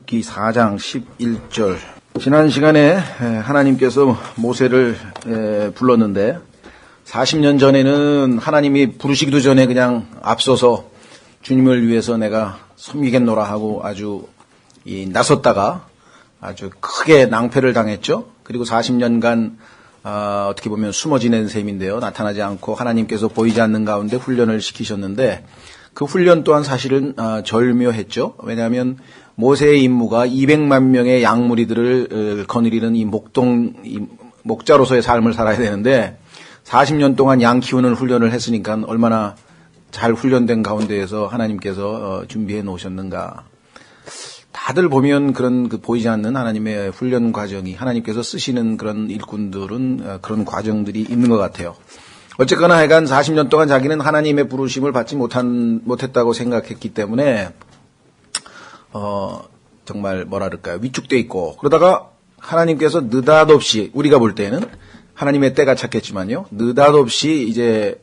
기 4장 11절. 지난 시간에 하나님께서 모세를 불렀는데 40년 전에는 하나님이 부르시기도 전에 그냥 앞서서 주님을 위해서 내가 섬기겠노라 하고 아주 나섰다가 아주 크게 낭패를 당했죠. 그리고 40년간 어떻게 보면 숨어 지낸 셈인데요. 나타나지 않고 하나님께서 보이지 않는 가운데 훈련을 시키셨는데 그 훈련 또한 사실은 절묘했죠. 왜냐하면 모세의 임무가 200만 명의 양무리들을 거느리는 이 목자로서의 삶을 살아야 되는데 40년 동안 양 키우는 훈련을 했으니까 얼마나 잘 훈련된 가운데에서 하나님께서 준비해 놓으셨는가. 다들 보면 그런 보이지 않는 하나님의 훈련 과정이 하나님께서 쓰시는 그런 일꾼들은 그런 과정들이 있는 것 같아요. 어쨌거나 하여간 40년 동안 자기는 하나님의 부르심을 받지 못했다고 생각했기 때문에 정말 뭐랄까요, 위축돼 있고, 그러다가 하나님께서 느닷없이, 우리가 볼 때는 하나님의 때가 찼겠지만요, 느닷없이 이제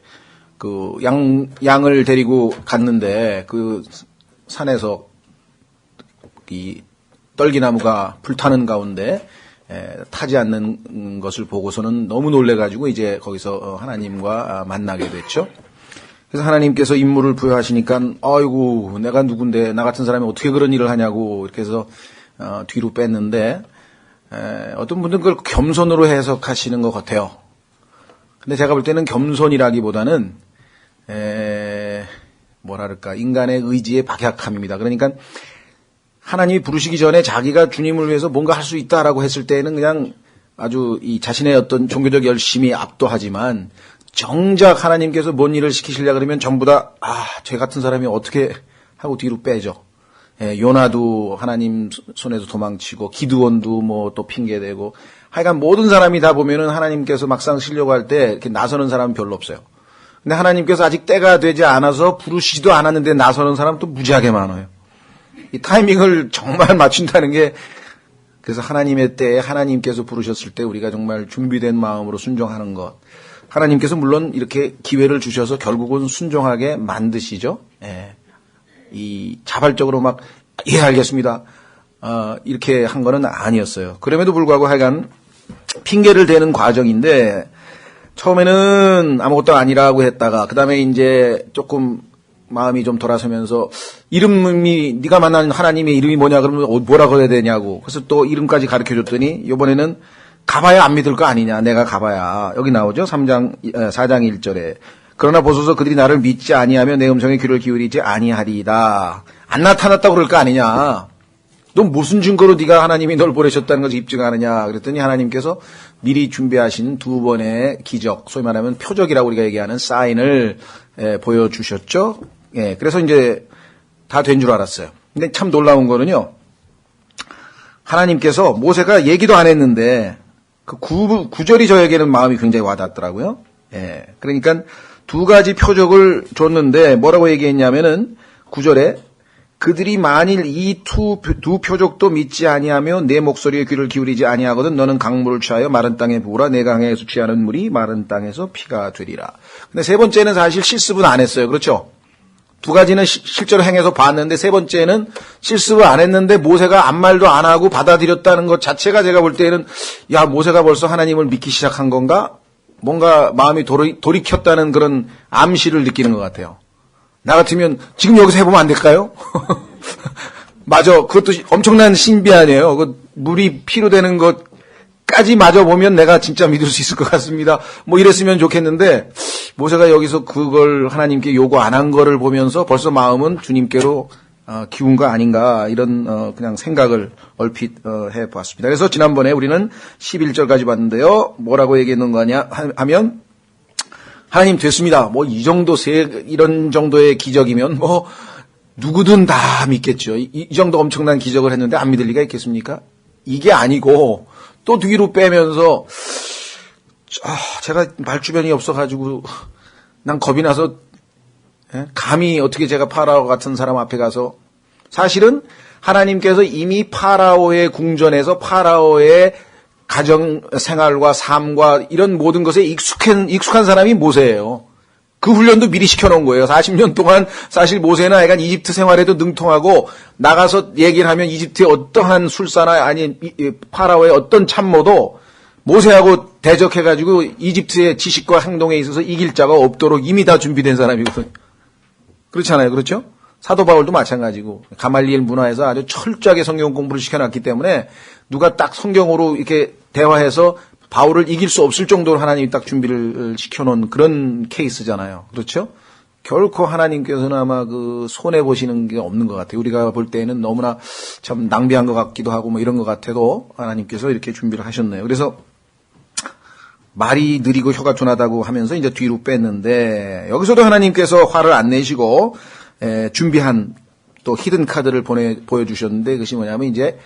양을 데리고 갔는데 그 산에서 이 떨기나무가 불타는 가운데 타지 않는 것을 보고서는 너무 놀래가지고 이제 거기서 하나님과 만나게 됐죠. 그래서 하나님께서 임무를 부여하시니까 아이고 내가 누군데 나 같은 사람이 어떻게 그런 일을 하냐고 이렇게 해서 뒤로 뺐는데 어떤 분들은 그걸 겸손으로 해석하시는 것 같아요. 근데 제가 볼 때는 겸손이라기보다는 뭐랄까 인간의 의지의 박약함입니다. 그러니까 하나님이 부르시기 전에 자기가 주님을 위해서 뭔가 할 수 있다라고 했을 때는 그냥 아주 이 자신의 어떤 종교적 열심이 압도하지만 정작 하나님께서 뭔 일을 시키시려 그러면 전부 다 쟤 같은 사람이 어떻게 하고 뒤로 빼죠. 요나도 하나님 손에서 도망치고 기드온도 뭐 또 핑계대고 하여간 모든 사람이 다 보면은 하나님께서 막상 쓰려고 할 때 이렇게 나서는 사람은 별로 없어요. 근데 하나님께서 아직 때가 되지 않아서 부르시지도 않았는데 나서는 사람 또 무지하게 많아요. 이 타이밍을 정말 맞춘다는 게, 그래서 하나님의 때에 하나님께서 부르셨을 때 우리가 정말 준비된 마음으로 순종하는 것. 하나님께서 물론 이렇게 기회를 주셔서 결국은 순종하게 만드시죠. 이 자발적으로 막, 예, 알겠습니다. 이렇게 한 거는 아니었어요. 그럼에도 불구하고 하여간 핑계를 대는 과정인데, 처음에는 아무것도 아니라고 했다가, 그 다음에 이제 조금 마음이 좀 돌아서면서 이름이 네가 만난 하나님의 이름이 뭐냐 그러면 뭐라고 해야 되냐고. 그래서 또 이름까지 가르쳐줬더니 이번에는 가봐야 안 믿을 거 아니냐. 내가 가봐야. 여기 나오죠. 4장 1절에. 그러나 보소서 그들이 나를 믿지 아니하며 내 음성에 귀를 기울이지 아니하리이다. 안 나타났다고 그럴 거 아니냐. 너 무슨 증거로 네가 하나님이 널 보내셨다는 것을 입증하느냐. 그랬더니 하나님께서 미리 준비하신 두 번의 기적, 소위 말하면 표적이라고 우리가 얘기하는 사인을 보여주셨죠. 그래서 이제 다 된 줄 알았어요. 근데 참 놀라운 거는요, 하나님께서 모세가 얘기도 안 했는데 그 구절이 저에게는 마음이 굉장히 와닿더라고요. 그러니까 두 가지 표적을 줬는데 뭐라고 얘기했냐면은 9절에 그들이 만일 이 두 표적도 믿지 아니하며 내 목소리에 귀를 기울이지 아니하거든 너는 강물을 취하여 마른 땅에 부으라. 내 강에서 취하는 물이 마른 땅에서 피가 되리라. 근데 세 번째는 사실 실습은 안 했어요. 그렇죠? 두 가지는 실제로 행해서 봤는데 세 번째는 실습을 안 했는데 모세가 아무 말도 안 하고 받아들였다는 것 자체가 제가 볼 때는 야, 모세가 벌써 하나님을 믿기 시작한 건가? 뭔가 마음이 돌이켰다는 그런 암시를 느끼는 것 같아요. 나 같으면 지금 여기서 해보면 안 될까요? 맞아. 그것도 엄청난 신비 아니에요. 그 물이 피로 되는 것까지 마저 보면 내가 진짜 믿을 수 있을 것 같습니다. 뭐 이랬으면 좋겠는데 모세가 여기서 그걸 하나님께 요구 안 한 거를 보면서 벌써 마음은 주님께로 기운 거 아닌가 이런 그냥 생각을 얼핏 해봤습니다. 그래서 지난번에 우리는 11절까지 봤는데요. 뭐라고 얘기했는 거냐 하면 하나님 됐습니다. 뭐 이 정도 이런 정도의 기적이면 뭐 누구든 다 믿겠죠. 이 정도 엄청난 기적을 했는데 안 믿을 리가 있겠습니까? 이게 아니고 또 뒤로 빼면서 제가 말주변이 없어가지고 난 겁이 나서 감히 어떻게 제가 파라오 같은 사람 앞에 가서, 사실은 하나님께서 이미 파라오의 궁전에서 파라오의 가정 생활과 삶과 이런 모든 것에 익숙한 사람이 모세예요. 그 훈련도 미리 시켜놓은 거예요. 40년 동안 사실 모세나 약간 이집트 생활에도 능통하고 나가서 얘기를 하면 이집트의 어떠한 술사나 아니 파라오의 어떤 참모도 모세하고 대적해가지고 이집트의 지식과 행동에 있어서 이길 자가 없도록 이미 다 준비된 사람이거든요. 그렇잖아요. 그렇죠? 사도 바울도 마찬가지고 가말리엘 문화에서 아주 철저하게 성경 공부를 시켜놨기 때문에 누가 딱 성경으로 이렇게 대화해서 바울을 이길 수 없을 정도로 하나님이 딱 준비를 시켜놓은 그런 케이스잖아요. 그렇죠? 결코 하나님께서는 아마 그 손해보시는 게 없는 것 같아요. 우리가 볼 때는 너무나 참 낭비한 것 같기도 하고 뭐 이런 것 같아도 하나님께서 이렇게 준비를 하셨네요. 그래서 말이 느리고 혀가 둔하다고 하면서 이제 뒤로 뺐는데 여기서도 하나님께서 화를 안 내시고 준비한 또 히든 카드를 보여주셨는데 그것이 뭐냐면 이제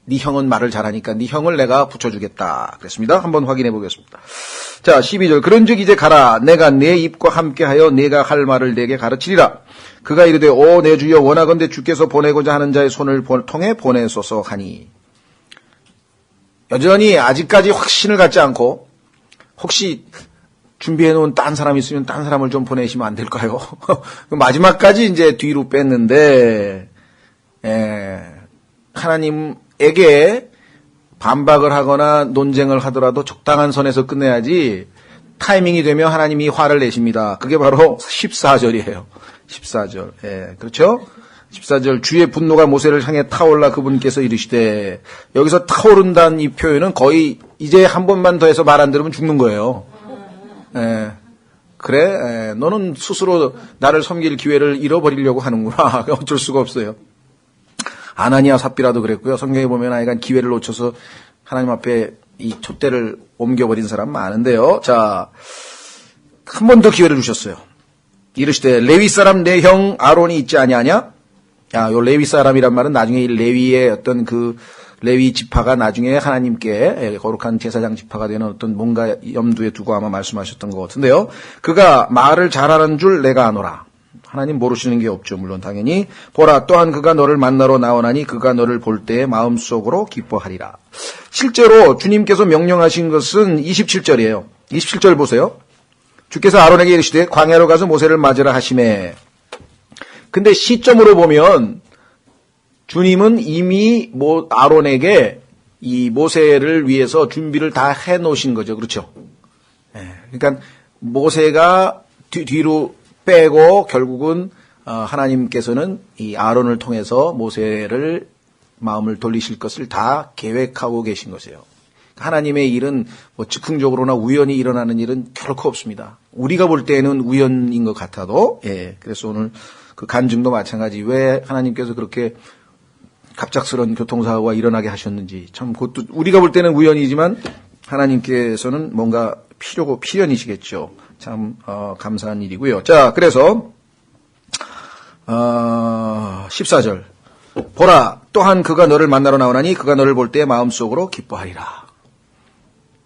네 형은 말을 잘하니까 네 형을 내가 붙여주겠다 그랬습니다. 한번 확인해 보겠습니다. 자 12절 그런즉 이제 가라 내가 내 입과 함께하여 내가 할 말을 내게 가르치리라. 그가 이르되 오 내 주여 원하건대 주께서 보내고자 하는 자의 손을 통해 보내소서 하니 여전히 아직까지 확신을 갖지 않고 혹시 준비해놓은 딴 사람 있으면 딴 사람을 좀 보내시면 안 될까요? 마지막까지 이제 뒤로 뺐는데 하나님에게 반박을 하거나 논쟁을 하더라도 적당한 선에서 끝내야지 타이밍이 되면 하나님이 화를 내십니다. 그게 바로 14절이에요. 14절. 그렇죠? 14절 주의 분노가 모세를 향해 타올라 그분께서 이르시되 여기서 타오른다는 이 표현은 거의 이제 한 번만 더 해서 말 안 들으면 죽는 거예요. 그래 너는 스스로 나를 섬길 기회를 잃어버리려고 하는구나. 어쩔 수가 없어요. 아나니아 삽비라도 그랬고요. 성경에 보면 아이가 기회를 놓쳐서 하나님 앞에 이 촛대를 옮겨버린 사람 많은데요. 자, 한 번 더 기회를 주셨어요. 이르시되 레위 사람 내 형 아론이 있지 아니하냐? 요 레위 사람이란 말은 나중에 이 레위의 어떤 그 레위 지파가 나중에 하나님께 거룩한 제사장 지파가 되는 어떤 뭔가 염두에 두고 아마 말씀하셨던 것 같은데요. 그가 말을 잘하는 줄 내가 아노라. 하나님 모르시는 게 없죠. 물론 당연히. 보라 또한 그가 너를 만나러 나오나니 그가 너를 볼 때에 마음속으로 기뻐하리라. 실제로 주님께서 명령하신 것은 27절이에요. 27절 보세요. 주께서 아론에게 이르시되 광야로 가서 모세를 맞으라 하시매. 근데 시점으로 보면 주님은 이미 아론에게 이 모세를 위해서 준비를 다 해놓으신 거죠. 그렇죠? 그러니까 모세가 뒤로 빼고 결국은 하나님께서는 이 아론을 통해서 모세를 마음을 돌리실 것을 다 계획하고 계신 것이에요. 하나님의 일은 뭐 즉흥적으로나 우연히 일어나는 일은 결코 없습니다. 우리가 볼 때는 우연인 것 같아도 그래서 오늘 그 간증도 마찬가지. 왜 하나님께서 그렇게 갑작스러운 교통사고가 일어나게 하셨는지 참 그것도 우리가 볼 때는 우연이지만 하나님께서는 뭔가 필연이시겠죠. 참 감사한 일이고요. 자, 그래서 14절 보라 또한 그가 너를 만나러 나오나니 그가 너를 볼 때 마음속으로 기뻐하리라.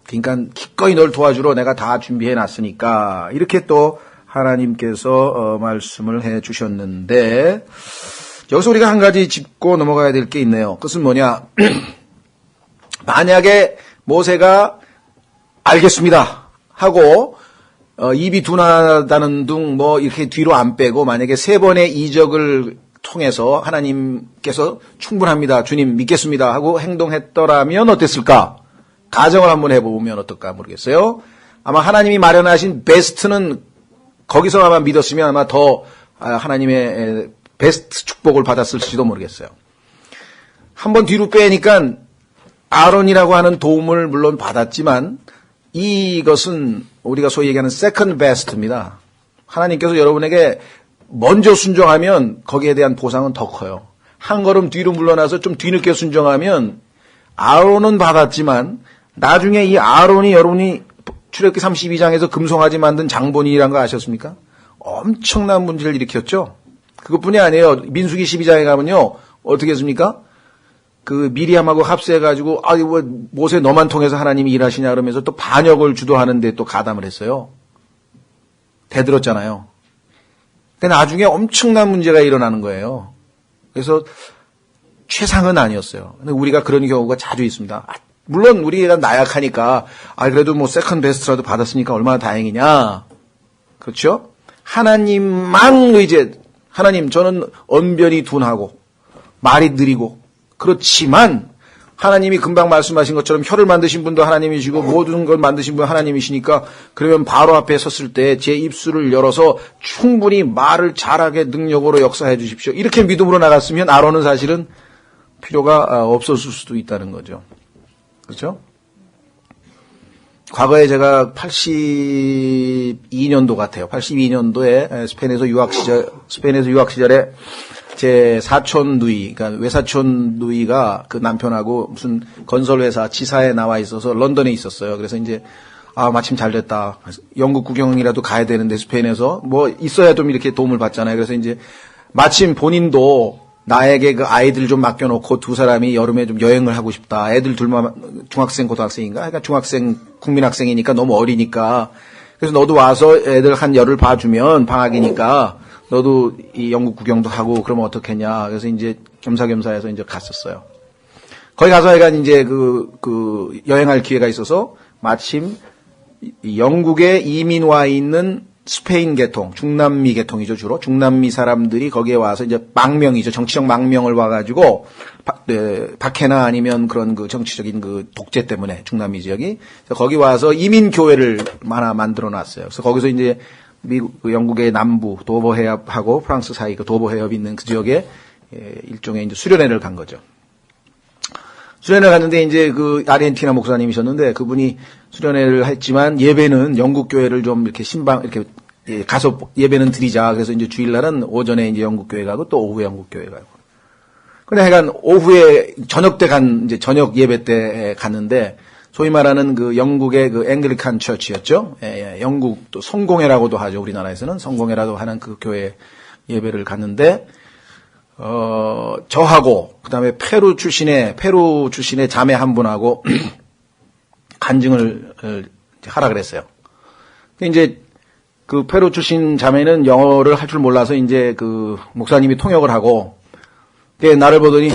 그러니까 기꺼이 널 도와주러 내가 다 준비해 놨으니까 이렇게 또 하나님께서 말씀을 해 주셨는데 여기서 우리가 한 가지 짚고 넘어가야 될 게 있네요. 그것은 뭐냐? 만약에 모세가 알겠습니다 하고 입이 둔하다는 둥 뭐 이렇게 뒤로 안 빼고 만약에 3번의 이적을 통해서 하나님께서 충분합니다. 주님 믿겠습니다 하고 행동했더라면 어땠을까? 가정을 한번 해보면 어떨까 모르겠어요. 아마 하나님이 마련하신 베스트는 거기서 아마 믿었으면 아마 더 하나님의 베스트 축복을 받았을지도 모르겠어요. 한번 뒤로 빼니까 아론이라고 하는 도움을 물론 받았지만 이것은 우리가 소위 얘기하는 세컨드 베스트입니다. 하나님께서 여러분에게 먼저 순종하면 거기에 대한 보상은 더 커요. 한 걸음 뒤로 물러나서 좀 뒤늦게 순종하면 아론은 받았지만 나중에 이 아론이 여러분이 출애굽기 32장에서 금송아지 만든 장본인이라는 거 아셨습니까? 엄청난 문제를 일으켰죠. 그것뿐이 아니에요. 민수기 12장에 가면요. 어떻게 했습니까? 그 미리암하고 합세해가지고 뭐 모세 너만 통해서 하나님이 일하시냐 그러면서 또 반역을 주도하는데 또 가담을 했어요. 대들었잖아요. 근데 나중에 엄청난 문제가 일어나는 거예요. 그래서 최상은 아니었어요. 근데 우리가 그런 경우가 자주 있습니다. 물론 우리가 나약하니까 그래도 뭐 세컨드 베스트라도 받았으니까 얼마나 다행이냐. 그렇죠? 하나님만 의지해. 하나님, 저는 언변이 둔하고 말이 느리고 그렇지만 하나님이 금방 말씀하신 것처럼 혀를 만드신 분도 하나님이시고 모든 걸 만드신 분은 하나님이시니까 그러면 바로 앞에 섰을 때 제 입술을 열어서 충분히 말을 잘하게 능력으로 역사해 주십시오. 이렇게 믿음으로 나갔으면 아론은 사실은 필요가 없었을 수도 있다는 거죠. 그렇죠? 과거에 제가 82년도 같아요. 82년도에 스페인에서 유학 시절에 제 사촌 누이, 그러니까 외사촌 누이가 그 남편하고 무슨 건설회사 지사에 나와 있어서 런던에 있었어요. 그래서 이제, 마침 잘 됐다. 영국 구경이라도 가야 되는데 스페인에서 뭐 있어야 좀 이렇게 도움을 받잖아요. 그래서 이제 마침 본인도 나에게 그 아이들 좀 맡겨놓고 두 사람이 여름에 좀 여행을 하고 싶다. 애들 둘만 중학생, 고등학생인가? 그러니까 중학생, 국민학생이니까 너무 어리니까. 그래서 너도 와서 애들 한 열흘 봐주면 방학이니까 너도 이 영국 구경도 하고 그러면 어떻겠냐. 그래서 이제 겸사겸사해서 이제 갔었어요. 거기 가서 약간 이제 여행할 기회가 있어서 마침 영국에 이민 와 있는 스페인 계통, 중남미 계통이죠, 주로. 중남미 사람들이 거기에 와서 이제 망명이죠. 정치적 망명을 와가지고, 박해나 아니면 그런 그 정치적인 그 독재 때문에 중남미 지역이. 그래서 거기 와서 이민교회를 하나 만들어 놨어요. 그래서 거기서 이제 영국의 남부, 도버 해협하고 프랑스 사이 그 도버 해협이 있는 그 지역에 일종의 이제 수련회를 간 거죠. 수련회 갔는데 이제 그 아르헨티나 목사님이셨는데 그분이 수련회를 했지만 예배는 영국 교회를 좀 이렇게 이렇게 가서 예배는 드리자. 그래서 이제 주일날은 오전에 이제 영국 교회 가고 또 오후에 영국 교회 가고. 근데 하여간 오후에 저녁 때 이제 저녁 예배 때 갔는데 소위 말하는 그 영국의 그 앵글리칸 처치였죠. 영국 또 성공회라고도 하죠. 우리나라에서는 성공회라고 하는 그 교회 예배를 갔는데 저하고 그다음에 페루 출신의 자매 한 분하고 간증을 하라 그랬어요. 이제 그 페루 출신 자매는 영어를 할 줄 몰라서 이제 그 목사님이 통역을 하고 나를 보더니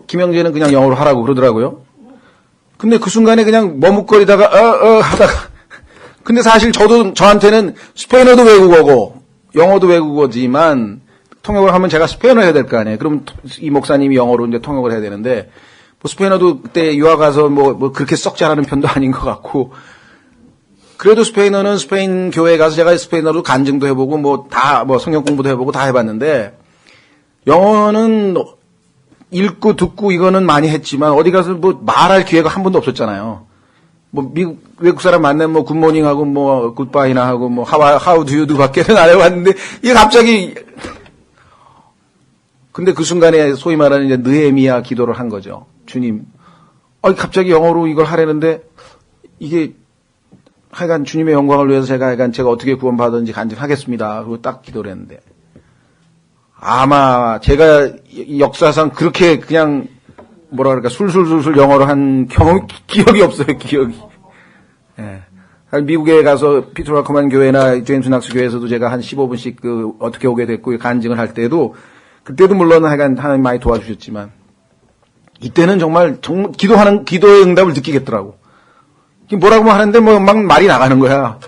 김영재는 그냥 영어로 하라고 그러더라고요. 근데 그 순간에 그냥 머뭇거리다가 하다가 근데 사실 저한테는 스페인어도 외국어고 영어도 외국어지만 통역을 하면 제가 스페인어 해야 될 거 아니에요. 그럼 이 목사님이 영어로 이제 통역을 해야 되는데 뭐 스페인어도 그때 유학 가서 뭐 그렇게 썩 잘하는 편도 아닌 것 같고 그래도 스페인어는 스페인 교회에 가서 제가 스페인어로 간증도 해보고 뭐 성경 공부도 해보고 다 해봤는데 영어는 읽고 듣고 이거는 많이 했지만 어디 가서 뭐 말할 기회가 한 번도 없었잖아요. 뭐 외국 사람 만나면 뭐 굿모닝하고 뭐 굿바이나 하고 뭐 how do you do 밖에는 안 해봤는데 이게 갑자기 근데 그 순간에 소위 말하는 이제 느헤미야 기도를 한 거죠. 주님, 갑자기 영어로 이걸 하려는데 이게 하여간 주님의 영광을 위해서 제가 어떻게 구원받았는지 간증하겠습니다. 그리고 딱 기도를 했는데 아마 제가 역사상 그렇게 그냥 뭐라 그럴까 술술술술 영어로 한 기억이 없어요. 기억이. 예. 미국에 가서 피트라커만 교회나 제임스 낙스 교회에서도 제가 한 15분씩 어떻게 오게 됐고 간증을 할 때도 그때도 물론 하여간 하나님 많이 도와주셨지만 이때는 정말 기도의 응답을 느끼겠더라고. 뭐라고 하는데 막 말이 나가는 거야.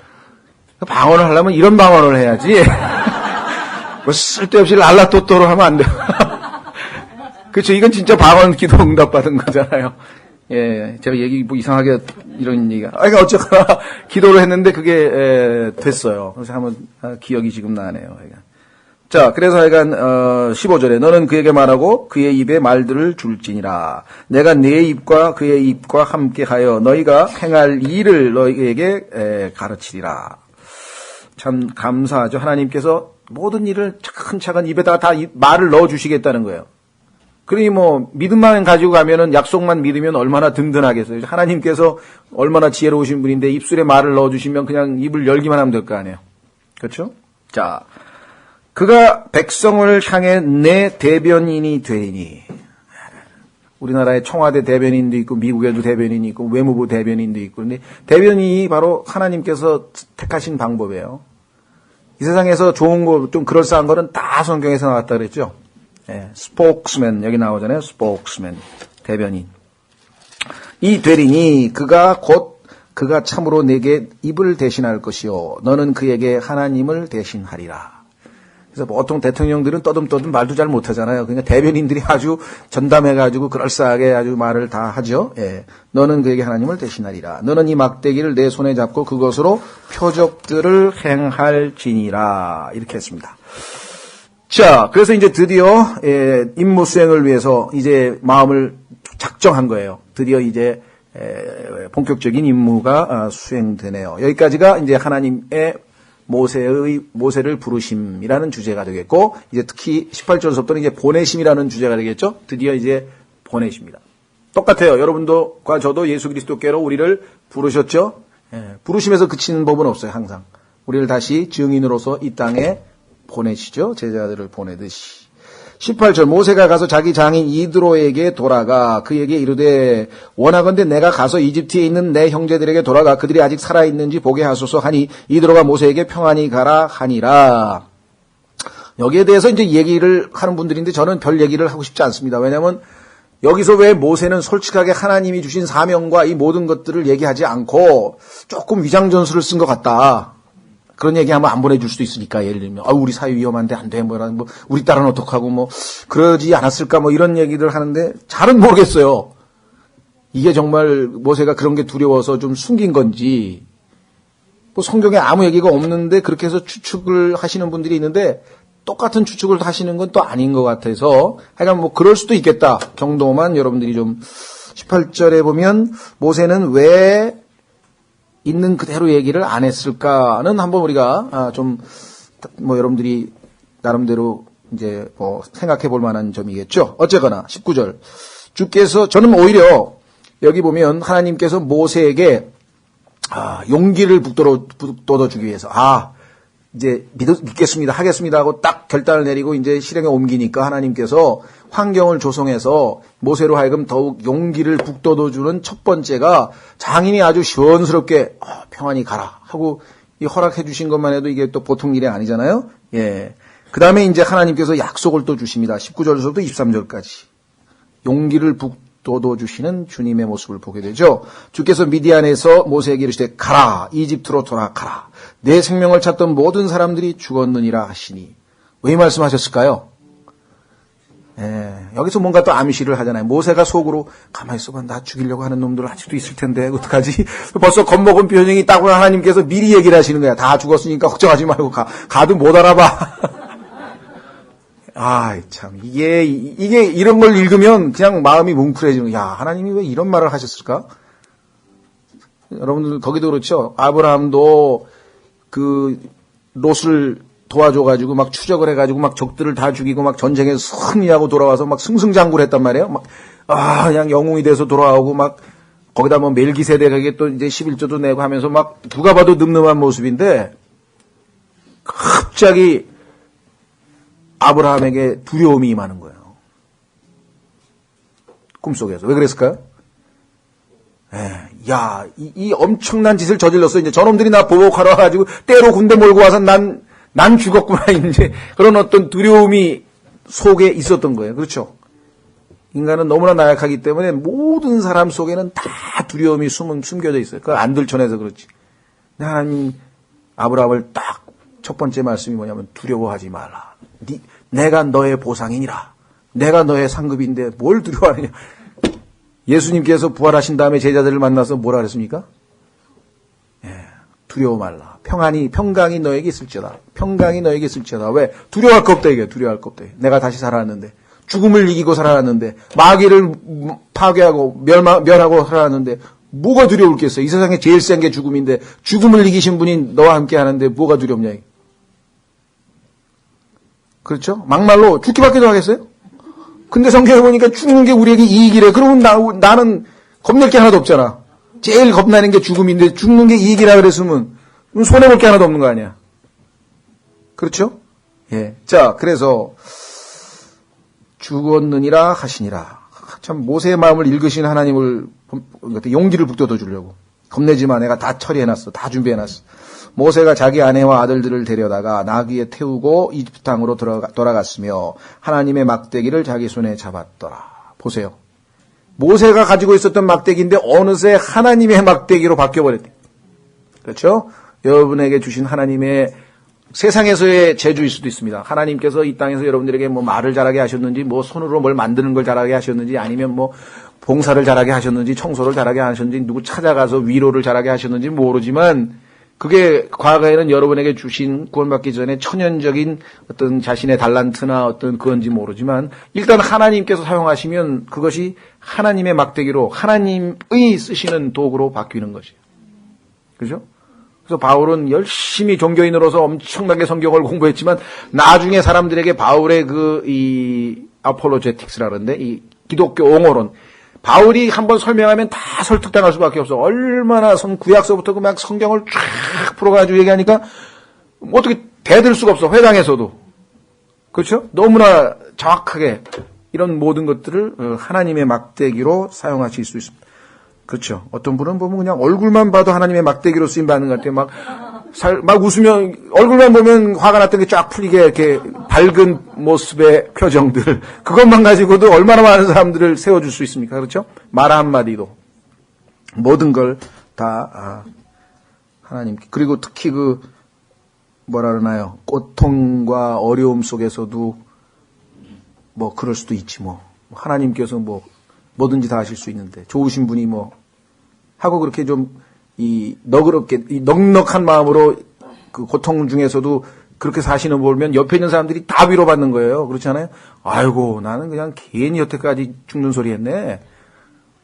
방언을 하려면 이런 방언을 해야지. 뭐 쓸데없이 랄라또또로 하면 안 돼. 그렇죠. 이건 진짜 방언 기도 응답 받은 거잖아요. 예, 제가 뭐 이상하게 이런 얘기가. 그러니까 어쨌거나 기도를 했는데 그게 됐어요. 그래서 한번 기억이 지금 나네요. 자, 그래서 하여간 15절에 너는 그에게 말하고 그의 입에 말들을 줄지니라. 내가 네 입과 그의 입과 함께하여 너희가 행할 일을 너희에게 가르치리라. 참 감사하죠. 하나님께서 모든 일을 차근차근 입에다가 다 말을 넣어주시겠다는 거예요. 그러니 뭐 믿음만 가지고 가면은 약속만 믿으면 얼마나 든든하겠어요. 하나님께서 얼마나 지혜로우신 분인데 입술에 말을 넣어주시면 그냥 입을 열기만 하면 될 거 아니에요. 그렇죠? 자. 그가 백성을 향해 내 대변인이 되리니. 우리나라에 청와대 대변인도 있고 미국에도 대변인이 있고 외무부 대변인도 있고 그런데 대변인이 바로 하나님께서 택하신 방법이에요. 이 세상에서 좋은 거 좀 그럴싸한 거는 다 성경에서 나왔다 그랬죠. 스포크스맨 여기 나오잖아요. 스포크스맨 대변인. 이 되리니 그가 곧 그가 참으로 내게 입을 대신할 것이요 너는 그에게 하나님을 대신하리라. 그래서 보통 대통령들은 떠듬떠듬 말도 잘 못하잖아요. 그러니까 대변인들이 아주 전담해가지고 그럴싸하게 아주 말을 다 하죠. 예. 너는 그에게 하나님을 대신하리라. 너는 이 막대기를 내 손에 잡고 그것으로 표적들을 행할지니라. 이렇게 했습니다. 자, 그래서 이제 드디어 임무 수행을 위해서 이제 마음을 작정한 거예요. 드디어 이제 본격적인 임무가 수행되네요. 여기까지가 이제 하나님의 모세를 부르심이라는 주제가 되겠고, 이제 특히 18절서부터는 이제 보내심이라는 주제가 되겠죠. 드디어 이제 보내십니다. 똑같아요. 여러분도과 저도 예수 그리스도께로 우리를 부르셨죠. 부르심에서 그치는 법은 없어요. 항상 우리를 다시 증인으로서 이 땅에 보내시죠. 제자들을 보내듯이. 18절 모세가 가서 자기 장인 이드로에게 돌아가 그에게 이르되 원하건대 내가 가서 이집트에 있는 내 형제들에게 돌아가 그들이 아직 살아있는지 보게 하소서 하니 이드로가 모세에게 평안히 가라 하니라. 여기에 대해서 이제 얘기를 하는 분들인데 저는 별 얘기를 하고 싶지 않습니다. 왜냐하면 여기서 왜 모세는 솔직하게 하나님이 주신 사명과 이 모든 것들을 얘기하지 않고 조금 위장전술을 쓴 것 같다. 그런 얘기하면 안 보내줄 수도 있으니까, 예를 들면, 우리 사회 위험한데 안 돼, 우리 딸은 어떡하고, 그러지 않았을까, 이런 얘기를 하는데, 잘은 모르겠어요. 이게 정말 모세가 그런 게 두려워서 좀 숨긴 건지, 성경에 아무 얘기가 없는데, 그렇게 해서 추측을 하시는 분들이 있는데, 똑같은 추측을 하시는 건 또 아닌 것 같아서, 하여간 그럴 수도 있겠다 정도만 여러분들이 좀, 18절에 보면, 모세는 왜, 있는 그대로 얘기를 안 했을까는 한번 우리가 여러분들이 나름대로 이제 생각해 볼 만한 점이겠죠. 어쨌거나 19절 주께서 저는 오히려 여기 보면 하나님께서 모세에게 용기를 북돋워 주기 위해서 이제 믿겠습니다 하겠습니다 하고 딱 결단을 내리고 이제 실행에 옮기니까 하나님께서 환경을 조성해서 모세로 하여금 더욱 용기를 북돋워주는 첫 번째가 장인이 아주 시원스럽게 평안히 가라 하고 이 허락해 주신 것만 해도 이게 또 보통 일이 아니잖아요. 예. 그 다음에 이제 하나님께서 약속을 또 주십니다. 19절에서부터 23절까지 용기를 북돋워 주시는 주님의 모습을 보게 되죠. 주께서 미디안에서 모세에게 이르시되 가라 이집트로 돌아가라 내 생명을 찾던 모든 사람들이 죽었느니라 하시니 왜 이 말씀하셨을까요? 여기서 뭔가 또 암시를 하잖아요. 모세가 속으로 가만히 있어봐 나 죽이려고 하는 놈들 아직도 있을 텐데 어떡하지? 벌써 겁먹은 표정이 딱 하나님께서 미리 얘기를 하시는 거야. 다 죽었으니까 걱정하지 말고 가도 못 알아봐. 참 이게 이런 걸 읽으면 그냥 마음이 뭉클해지는 거야. 하나님이 왜 이런 말을 하셨을까? 여러분들 거기도 그렇죠. 아브라함도 그 롯을 도와줘가지고 막 추적을 해가지고 막 적들을 다 죽이고 막 전쟁에서 승리하고 돌아와서 막 승승장구를 했단 말이에요. 그냥 영웅이 돼서 돌아오고 막 거기다 멜기세덱에게 또 이제 11조도 내고 하면서 막 누가 봐도 늠름한 모습인데 갑자기 아브라함에게 두려움이 임하는 거예요. 꿈속에서. 왜 그랬을까요? 이 엄청난 짓을 저질렀어. 이제 저놈들이 나 보복하러 와가지고 때로 군대 몰고 와서 난 죽었구나, 이제. 그런 어떤 두려움이 속에 있었던 거예요. 그렇죠? 인간은 너무나 나약하기 때문에 모든 사람 속에는 다 두려움이 숨겨져 있어요. 그걸 안 들춰내서 그렇지. 하나님, 아브라함을 딱 첫 번째 말씀이 뭐냐면 두려워하지 말라. 내가 너의 보상이니라. 내가 너의 상급인데 뭘 두려워하느냐. 예수님께서 부활하신 다음에 제자들을 만나서 뭐라 그랬습니까? 두려워 말라. 평강이 너에게 있을지어다. 평강이 너에게 있을지어다. 왜? 두려워할 거 없다, 이게. 두려워할 거 없다. 내가 다시 살아났는데. 죽음을 이기고 살아났는데. 마귀를 파괴하고, 멸하고 살아났는데. 뭐가 두려울 게 있어? 이 세상에 제일 센 게 죽음인데. 죽음을 이기신 분이 너와 함께 하는데 뭐가 두렵냐. 그렇죠? 막말로 죽기밖에 더 하겠어요? 근데 성경에 보니까 죽는 게 우리에게 이익이래. 그러면 나는 겁낼 게 하나도 없잖아. 제일 겁나는 게 죽음인데 죽는 게 이익이라 그랬으면 손해볼 게 하나도 없는 거 아니야. 그렇죠? 예. 자, 그래서 죽었느니라 하시니라. 참 모세의 마음을 읽으신 하나님을 용기를 북돋워 주려고. 겁내지 마. 내가 다 처리해놨어. 다 준비해놨어. 모세가 자기 아내와 아들들을 데려다가 나귀에 태우고 이집트 땅으로 돌아갔으며 하나님의 막대기를 자기 손에 잡았더라. 보세요. 모세가 가지고 있었던 막대기인데 어느새 하나님의 막대기로 바뀌어버렸대. 그렇죠? 여러분에게 주신 하나님의 세상에서의 재주일 수도 있습니다. 하나님께서 이 땅에서 여러분들에게 뭐 말을 잘하게 하셨는지, 뭐 손으로 뭘 만드는 걸 잘하게 하셨는지, 아니면 뭐 봉사를 잘하게 하셨는지, 청소를 잘하게 하셨는지, 누구 찾아가서 위로를 잘하게 하셨는지 모르지만, 그게 과거에는 여러분에게 주신 구원받기 전에 천연적인 어떤 자신의 달란트나 어떤 그건지 모르지만, 일단 하나님께서 사용하시면 그것이 하나님의 막대기로, 하나님의 쓰시는 도구로 바뀌는 것이에요. 그죠? 그래서 바울은 열심히 종교인으로서 엄청나게 성경을 공부했지만 나중에 사람들에게 바울의 이 아폴로제틱스라 그러는데 이 기독교 옹호론, 바울이 한번 설명하면 다 설득당할 수밖에 없어. 얼마나 구약서부터 막 성경을 쫙 풀어가지고 얘기하니까 어떻게 대들 수가 없어. 회당에서도. 그렇죠? 너무나 정확하게 이런 모든 것들을 하나님의 막대기로 사용하실 수 있습니다. 그렇죠. 어떤 분은 보면 그냥 얼굴만 봐도 하나님의 막대기로 쓰임 받는 것 같아요. 막 웃으면, 얼굴만 보면 화가 났던 게 쫙 풀리게 이렇게 밝은 모습의 표정들. 그것만 가지고도 얼마나 많은 사람들을 세워줄 수 있습니까? 그렇죠? 말 한마디도. 모든 걸 다, 하나님께. 그리고 특히 뭐라 그러나요? 고통과 어려움 속에서도 뭐, 그럴 수도 있지 뭐. 하나님께서 뭐든지 다 하실 수 있는데, 좋으신 분이 하고 그렇게 좀, 너그럽게, 넉넉한 마음으로 그 고통 중에서도 그렇게 사시는 걸 보면 옆에 있는 사람들이 다 위로받는 거예요. 그렇잖아요? 아이고, 나는 그냥 괜히 여태까지 죽는 소리 했네.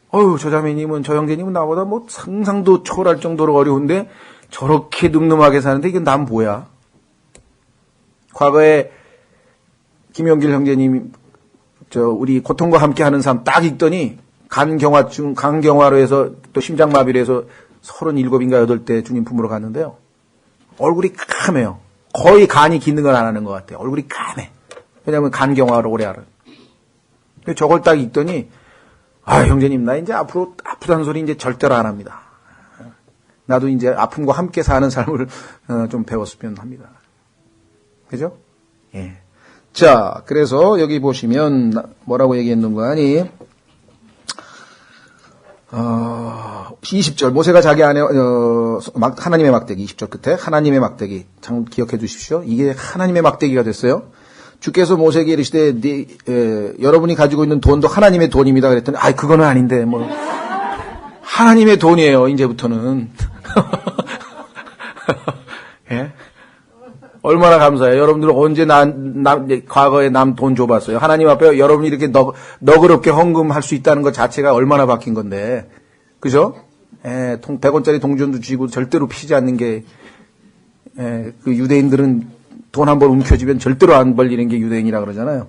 어휴, 저 자매님은, 저 형제님은 나보다 상상도 초월할 정도로 어려운데 저렇게 늠름하게 사는데 이게 난 뭐야? 과거에 김용길 형제님, 우리 고통과 함께 하는 삶 딱 읽더니 간경화로 해서 또 심장마비로 해서 37인가 8때 주님 품으로 갔는데요. 얼굴이 까매요. 거의 간이 기는 걸 안 하는 것 같아요. 얼굴이 까매. 왜냐하면 간경화로 오래 하는. 저걸 딱 읽더니, 형제님, 나 이제 앞으로 아프다는 소리 이제 절대로 안 합니다. 나도 이제 아픔과 함께 사는 삶을 좀 배웠으면 합니다. 그죠? 예. 자, 그래서 여기 보시면 뭐라고 얘기했는가 하니, 20절 모세가 자기 안에 하나님의 막대기, 20절 끝에 하나님의 막대기 참 기억해 주십시오. 이게 하나님의 막대기가 됐어요. 주께서 모세에게 이르시되 여러분이 가지고 있는 돈도 하나님의 돈입니다 그랬더니 그거는 아닌데 하나님의 돈이에요 이제부터는. 예? 얼마나 감사해요. 여러분들은 언제 과거에 남 돈 줘봤어요. 하나님 앞에 여러분이 이렇게 너그럽게 헌금할 수 있다는 것 자체가 얼마나 바뀐 건데. 그죠? 100원짜리 동전도 쥐고 절대로 피지 않는 게, 그 유대인들은 돈 한 번 움켜쥐면 절대로 안 벌리는 게 유대인이라 그러잖아요.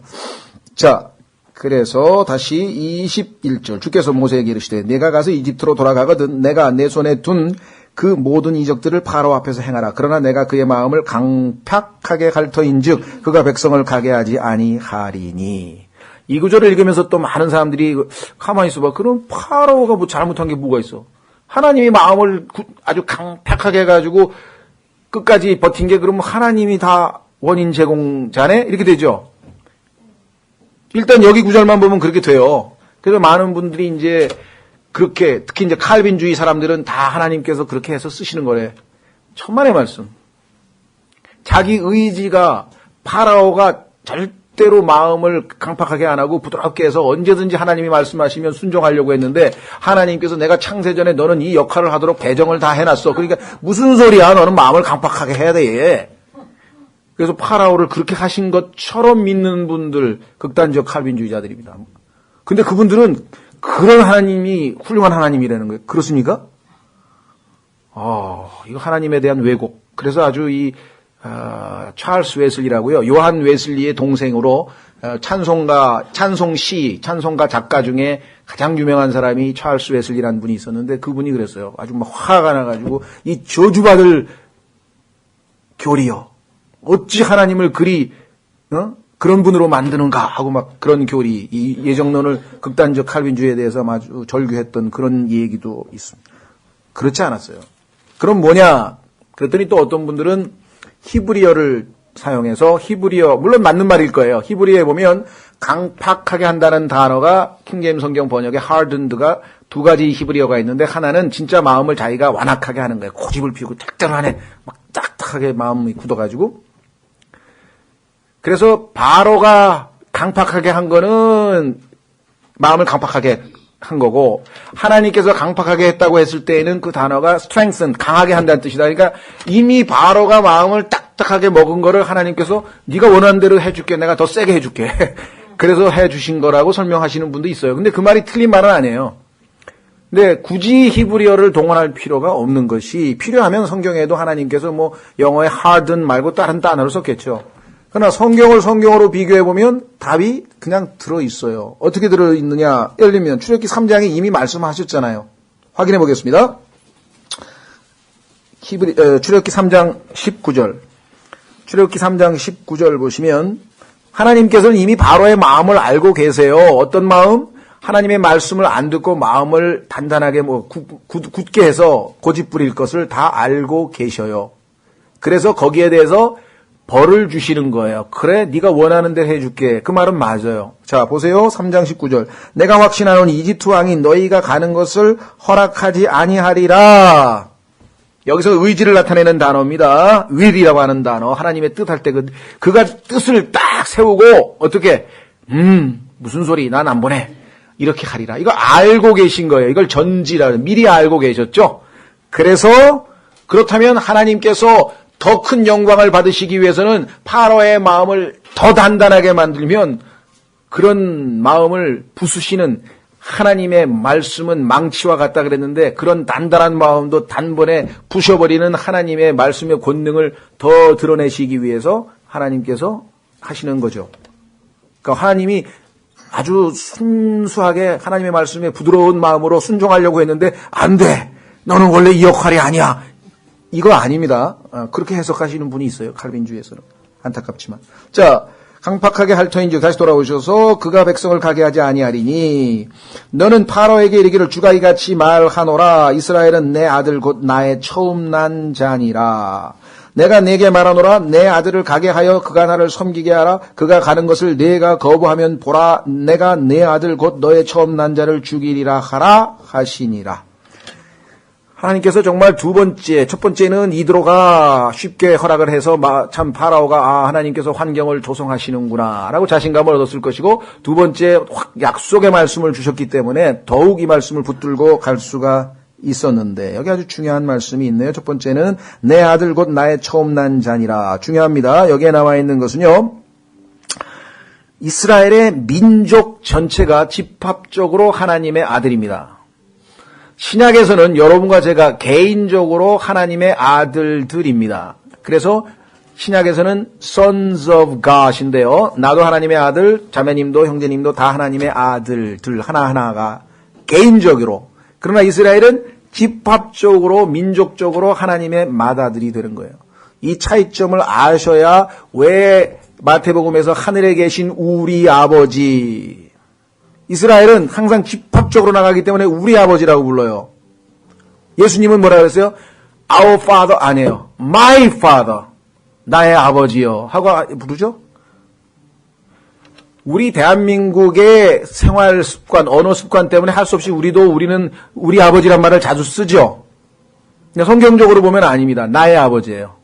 자, 그래서 다시 21절. 주께서 모세에게 이르시되 내가 가서 이집트로 돌아가거든 내가 내 손에 둔 그 모든 이적들을 파라오 앞에서 행하라. 그러나 내가 그의 마음을 강팍하게 갈 터인즉 그가 백성을 가게 하지 아니하리니. 이 구절을 읽으면서 또 많은 사람들이 가만히 있어봐. 그럼 파라오가 잘못한 게 뭐가 있어? 하나님이 마음을 아주 강팍하게 해가지고 끝까지 버틴 게 그럼 하나님이 다 원인 제공자네? 이렇게 되죠. 일단 여기 구절만 보면 그렇게 돼요. 그래서 많은 분들이 이제 그렇게, 특히 이제 칼빈주의 사람들은 다 하나님께서 그렇게 해서 쓰시는 거래. 천만의 말씀. 자기 의지가, 파라오가 절대로 마음을 강팍하게 안 하고 부드럽게 해서 언제든지 하나님이 말씀하시면 순종하려고 했는데 하나님께서 내가 창세전에 너는 이 역할을 하도록 배정을 다 해놨어. 그러니까 무슨 소리야? 너는 마음을 강팍하게 해야 돼. 그래서 파라오를 그렇게 하신 것처럼 믿는 분들, 극단적 칼빈주의자들입니다. 근데 그분들은 그런 하나님이 훌륭한 하나님이라는 거예요. 그렇습니까? 이거 하나님에 대한 왜곡. 그래서 아주 찰스 웨슬리라고요. 요한 웨슬리의 동생으로 찬송가 작가 중에 가장 유명한 사람이 찰스 웨슬리라는 분이 있었는데 그분이 그랬어요. 아주 막 화가 나가지고 이 저주받을 교리요. 어찌 하나님을 그리 그런 분으로 만드는가 하고 막 그런 교리, 이 예정론을 극단적 칼빈주의에 대해서 아주 절규했던 그런 얘기도 있습니다. 그렇지 않았어요. 그럼 뭐냐? 그랬더니 또 어떤 분들은 히브리어를 사용해서 히브리어, 물론 맞는 말일 거예요. 히브리어에 보면 강팍하게 한다는 단어가 킹제임스 성경 번역에 hardened가 두 가지 히브리어가 있는데 하나는 진짜 마음을 자기가 완악하게 하는 거예요. 고집을 피우고 딱딱을 하네. 막 딱딱하게 마음이 굳어가지고. 그래서 바로가 강팍하게 한 거는 마음을 강팍하게 한 거고 하나님께서 강팍하게 했다고 했을 때에는 그 단어가 strengthen, 강하게 한다는 뜻이다. 그러니까 이미 바로가 마음을 딱딱하게 먹은 거를 하나님께서 네가 원하는 대로 해줄게. 내가 더 세게 해줄게. 그래서 해주신 거라고 설명하시는 분도 있어요. 근데 그 말이 틀린 말은 아니에요. 근데 굳이 히브리어를 동원할 필요가 없는 것이 필요하면 성경에도 하나님께서 뭐 영어에 harden 말고 다른 단어를 썼겠죠. 그러나 성경을 성경으로 비교해보면 답이 그냥 들어있어요. 어떻게 들어있느냐? 예를 들면 출애굽기 3장에 이미 말씀하셨잖아요. 확인해 보겠습니다. 출애굽기 3장 19절. 출애굽기 3장 19절 보시면 하나님께서는 이미 바로의 마음을 알고 계세요. 어떤 마음? 하나님의 말씀을 안 듣고 마음을 단단하게 굳게 해서 고집 부릴 것을 다 알고 계셔요. 그래서 거기에 대해서 벌을 주시는 거예요. 그래, 네가 원하는 대로 해줄게. 그 말은 맞아요. 자, 보세요. 3장 19절. 내가 확신하노니 이집트 왕이 너희가 가는 것을 허락하지 아니하리라. 여기서 의지를 나타내는 단어입니다. will이라고 하는 단어. 하나님의 뜻할 때 그가 뜻을 딱 세우고 어떻게 무슨 소리 난 안 보내. 이렇게 하리라. 이거 알고 계신 거예요. 이걸 전지라 미리 알고 계셨죠. 그래서 그렇다면 하나님께서 더 큰 영광을 받으시기 위해서는 파로의 마음을 더 단단하게 만들면 그런 마음을 부수시는 하나님의 말씀은 망치와 같다 그랬는데 그런 단단한 마음도 단번에 부셔버리는 하나님의 말씀의 권능을 더 드러내시기 위해서 하나님께서 하시는 거죠. 그러니까 하나님이 아주 순수하게 하나님의 말씀에 부드러운 마음으로 순종하려고 했는데 안 돼. 너는 원래 이 역할이 아니야. 이거 아닙니다. 그렇게 해석하시는 분이 있어요. 칼빈주의에서는. 안타깝지만. 자, 강팍하게 할 터인즉 다시 돌아오셔서 그가 백성을 가게 하지 아니하리니 너는 파로에게 이르기를 주가 이같이 말하노라. 이스라엘은 내 아들 곧 나의 처음 난 자니라. 내가 내게 말하노라. 내 아들을 가게 하여 그가 나를 섬기게 하라. 그가 가는 것을 내가 거부하면 보라. 내가 내 아들 곧 너의 처음 난 자를 죽이리라 하라 하시니라. 하나님께서 정말 두 번째, 첫 번째는 이드로가 쉽게 허락을 해서 참 파라오가 하나님께서 환경을 조성하시는구나 라고 자신감을 얻었을 것이고 두 번째 약속의 말씀을 주셨기 때문에 더욱 이 말씀을 붙들고 갈 수가 있었는데 여기 아주 중요한 말씀이 있네요. 첫 번째는 내 아들 곧 나의 처음 난 자니라. 중요합니다. 여기에 나와 있는 것은요. 이스라엘의 민족 전체가 집합적으로 하나님의 아들입니다. 신약에서는 여러분과 제가 개인적으로 하나님의 아들들입니다. 그래서 신약에서는 sons of God인데요. 나도 하나님의 아들, 자매님도 형제님도 다 하나님의 아들들 하나하나가 개인적으로. 그러나 이스라엘은 집합적으로 민족적으로 하나님의 맏아들이 되는 거예요. 이 차이점을 아셔야 왜 마태복음에서 하늘에 계신 우리 아버지 이스라엘은 항상 집합적으로 나가기 때문에 우리 아버지라고 불러요. 예수님은 뭐라 그랬어요? Our Father 아니에요. My Father. 나의 아버지요. 하고 부르죠? 우리 대한민국의 생활 습관, 언어 습관 때문에 할 수 없이 우리는 우리 아버지란 말을 자주 쓰죠. 근데 성경적으로 보면 아닙니다. 나의 아버지예요.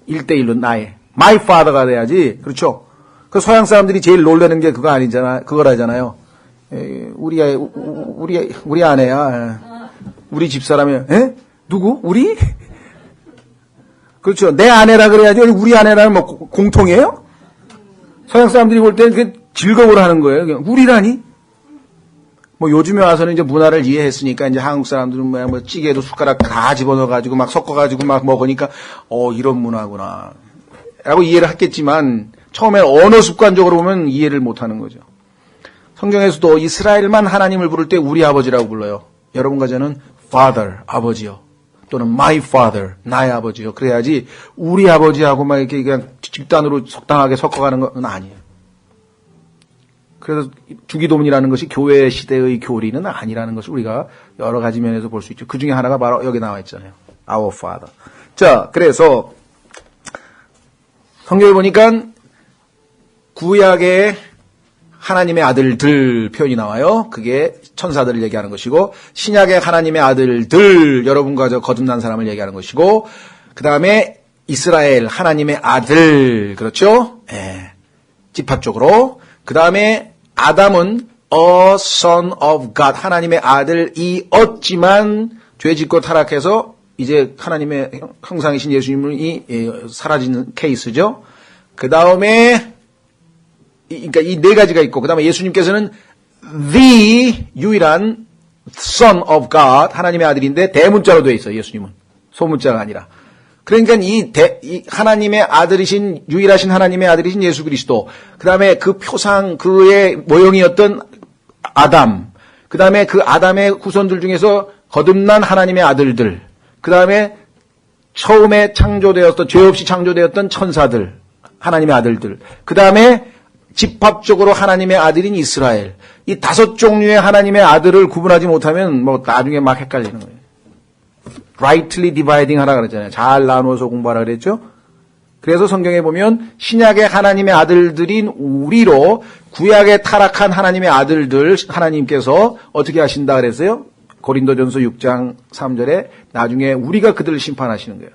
1대1로 나의. My Father가 돼야지. 그렇죠? 그 서양 사람들이 제일 놀라는 게 그거라잖아요. 우리 아내야. 우리 집사람이야. 에? 누구? 우리? 그렇죠. 내 아내라 그래야지. 우리 아내라는 뭐 공통이에요? 서양 사람들이 볼 때는 그게 즐거워를 하는 거예요. 그냥 우리라니? 뭐 요즘에 와서는 이제 문화를 이해했으니까 이제 한국 사람들은 뭐 찌개도 숟가락 다 집어넣어가지고 막 섞어가지고 막 먹으니까 이런 문화구나. 라고 이해를 했겠지만 처음에 언어 습관적으로 보면 이해를 못하는 거죠. 성경에서도 이스라엘만 하나님을 부를 때 우리 아버지라고 불러요. 여러분과 저는 Father, 아버지요. 또는 My Father, 나의 아버지요. 그래야지 우리 아버지하고 막 이렇게 그냥 집단으로 적당하게 섞어가는 건 아니에요. 그래서 주기도문이라는 것이 교회 시대의 교리는 아니라는 것을 우리가 여러 가지 면에서 볼 수 있죠. 그 중에 하나가 바로 여기 나와 있잖아요. Our Father. 자, 그래서 성경을 보니까 구약의 하나님의 아들들 표현이 나와요. 그게 천사들을 얘기하는 것이고, 신약의 하나님의 아들들, 여러분과 저 거듭난 사람을 얘기하는 것이고, 그 다음에 이스라엘 하나님의 아들, 그렇죠? 예. 집합적으로. 그 다음에 아담은 a son of God, 하나님의 아들이었지만 죄 짓고 타락해서 이제 하나님의 형상이신 예수님이 사라지는 케이스죠. 그 다음에 그러니까 이 네 가지가 있고, 그 다음에 예수님께서는 the 유일한 son of God, 하나님의 아들인데 대문자로 되어 있어요. 예수님은 소문자가 아니라. 그러니까 이 하나님의 아들이신, 유일하신 하나님의 아들이신 예수 그리스도, 그 다음에 그 표상, 그의 모형이었던 아담, 그 다음에 그 아담의 후손들 중에서 거듭난 하나님의 아들들, 그 다음에 처음에 창조되었던, 죄 없이 창조되었던 천사들, 하나님의 아들들, 그 다음에 집합적으로 하나님의 아들인 이스라엘, 이 다섯 종류의 하나님의 아들을 구분하지 못하면 뭐 나중에 막 헷갈리는 거예요. rightly dividing 하라 그랬잖아요. 잘 나누어서 공부하라 그랬죠. 그래서 성경에 보면 신약의 하나님의 아들들인 우리로 구약의 타락한 하나님의 아들들 하나님께서 어떻게 하신다 그랬어요? 고린도전서 6장 3절에 나중에 우리가 그들을 심판하시는 거예요.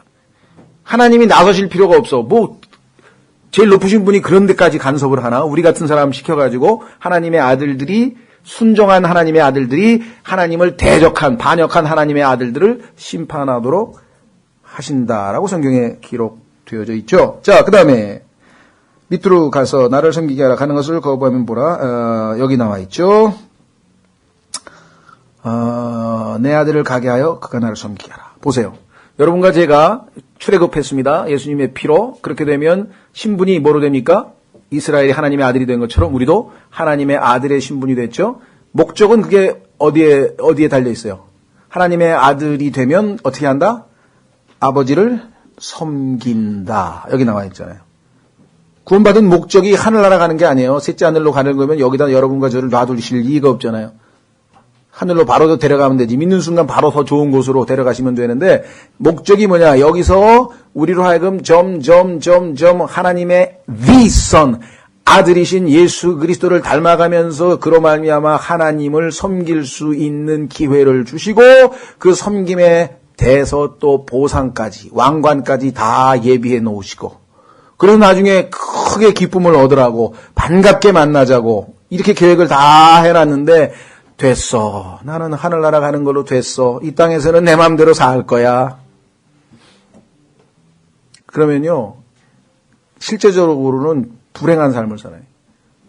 하나님이 나서실 필요가 없어. 뭐 제일 높으신 분이 그런 데까지 간섭을 하나? 우리 같은 사람 시켜가지고 하나님의 아들들이, 순종한 하나님의 아들들이 하나님을 대적한, 반역한 하나님의 아들들을 심판하도록 하신다라고 성경에 기록되어져 있죠. 자, 그 다음에 밑으로 가서 나를 섬기게 하라, 가는 것을 거부하면 보라. 여기 나와 있죠. 내 아들을 가게 하여 그가 나를 섬기게 하라. 보세요. 여러분과 제가 출애굽했습니다. 예수님의 피로. 그렇게 되면 신분이 뭐로 됩니까? 이스라엘이 하나님의 아들이 된 것처럼 우리도 하나님의 아들의 신분이 됐죠. 목적은 그게 어디에 달려 있어요? 하나님의 아들이 되면 어떻게 한다? 아버지를 섬긴다. 여기 나와 있잖아요. 구원받은 목적이 하늘나라 가는 게 아니에요. 셋째 하늘로 가는 거면 여기다 여러분과 저를 놔두실 이유가 없잖아요. 하늘로 바로 데려가면 되지. 믿는 순간 바로 더 좋은 곳으로 데려가시면 되는데, 목적이 뭐냐? 여기서 우리로 하여금 점점 하나님의 the son, 아들이신 예수 그리스도를 닮아가면서 그로 말미암아 하나님을 섬길 수 있는 기회를 주시고, 그 섬김에 대해서 또 보상까지, 왕관까지 다 예비해 놓으시고, 그래서 나중에 크게 기쁨을 얻으라고, 반갑게 만나자고 이렇게 계획을 다 해놨는데, 됐어. 나는 하늘나라 가는 걸로 됐어. 이 땅에서는 내 마음대로 살 거야. 그러면요, 실제적으로는 불행한 삶을 살아요.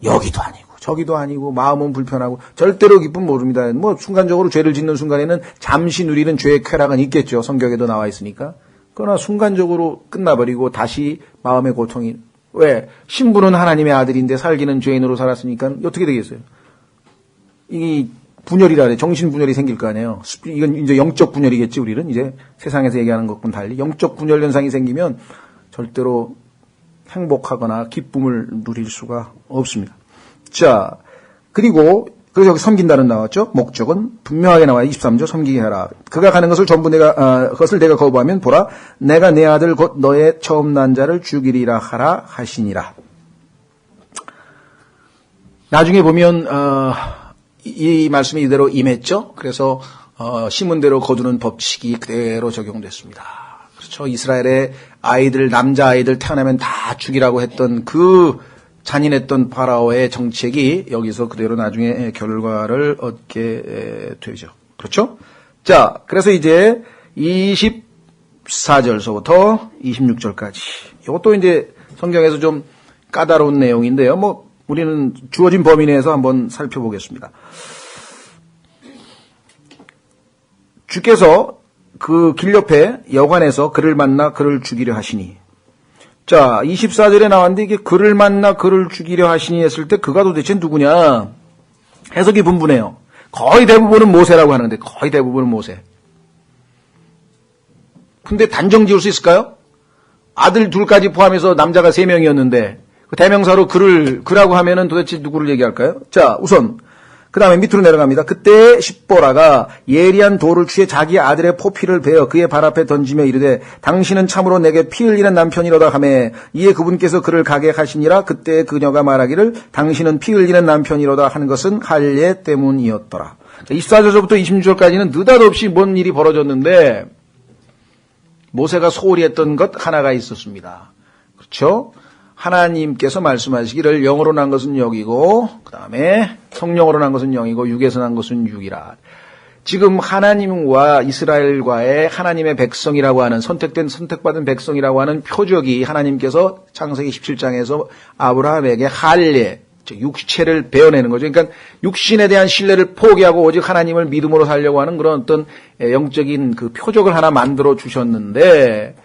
여기도 아니고 저기도 아니고 마음은 불편하고 절대로 기쁨 모릅니다. 뭐 순간적으로 죄를 짓는 순간에는 잠시 누리는 죄의 쾌락은 있겠죠. 성경에도 나와 있으니까. 그러나 순간적으로 끝나버리고 다시 마음의 고통이. 왜? 신분은 하나님의 아들인데 살기는 죄인으로 살았으니까 어떻게 되겠어요? 이 분열이라 그래. 정신분열이 생길 거 아니에요. 이건 이제 영적 분열이겠지, 우리는. 이제 세상에서 얘기하는 것과는 달리. 영적 분열 현상이 생기면 절대로 행복하거나 기쁨을 누릴 수가 없습니다. 자, 그리고 여기 섬긴다는 나왔죠? 목적은 분명하게 나와요. 23절 섬기게 하라. 그가 가는 것을 전부 그것을 내가 거부하면 보라. 내가 내 아들 곧 너의 처음 난 자를 죽이리라 하라 하시니라. 나중에 보면, 이 말씀이 이대로 임했죠. 그래서 심은대로 거두는 법칙이 그대로 적용됐습니다. 그렇죠. 이스라엘의 아이들, 남자아이들 태어나면 다 죽이라고 했던 그 잔인했던 파라오의 정책이 여기서 그대로 나중에 결과를 얻게 되죠. 그렇죠. 자, 그래서 이제 24절서부터 26절까지 이것도 이제 성경에서 좀 까다로운 내용인데요. 뭐 우리는 주어진 범위 내에서 한번 살펴보겠습니다. 주께서 그 길 옆에 여관에서 그를 만나 그를 죽이려 하시니. 자, 24절에 나왔는데 이게 그를 만나 그를 죽이려 하시니 했을 때 그가 도대체 누구냐? 해석이 분분해요. 거의 대부분은 모세라고 하는데 거의 대부분은 모세. 근데 단정 지을 수 있을까요? 아들 둘까지 포함해서 남자가 3명이었는데 그 대명사로 그라고 하면은 도대체 누구를 얘기할까요? 자, 우선 그 다음에 밑으로 내려갑니다. 그때 십보라가 예리한 돌을 취해 자기 아들의 포피를 베어 그의 발 앞에 던지며 이르되 당신은 참으로 내게 피 흘리는 남편이로다 하매 이에 그분께서 그를 가게 하시니라. 그때 그녀가 말하기를 당신은 피 흘리는 남편이로다 하는 것은 할례 때문이었더라. 24절부터 26절까지는 느닷없이 뭔 일이 벌어졌는데 모세가 소홀히 했던 것 하나가 있었습니다. 그렇죠? 하나님께서 말씀하시기를 영으로 난 것은 영이고 그 다음에 성령으로 난 것은 영이고 육에서 난 것은 육이라. 지금 하나님과 이스라엘과의 하나님의 백성이라고 하는 선택받은 백성이라고 하는 표적이 하나님께서 창세기 17장에서 아브라함에게 할례, 즉 육체를 베어내는 거죠. 그러니까 육신에 대한 신뢰를 포기하고 오직 하나님을 믿음으로 살려고 하는 그런 어떤 영적인 그 표적을 하나 만들어 주셨는데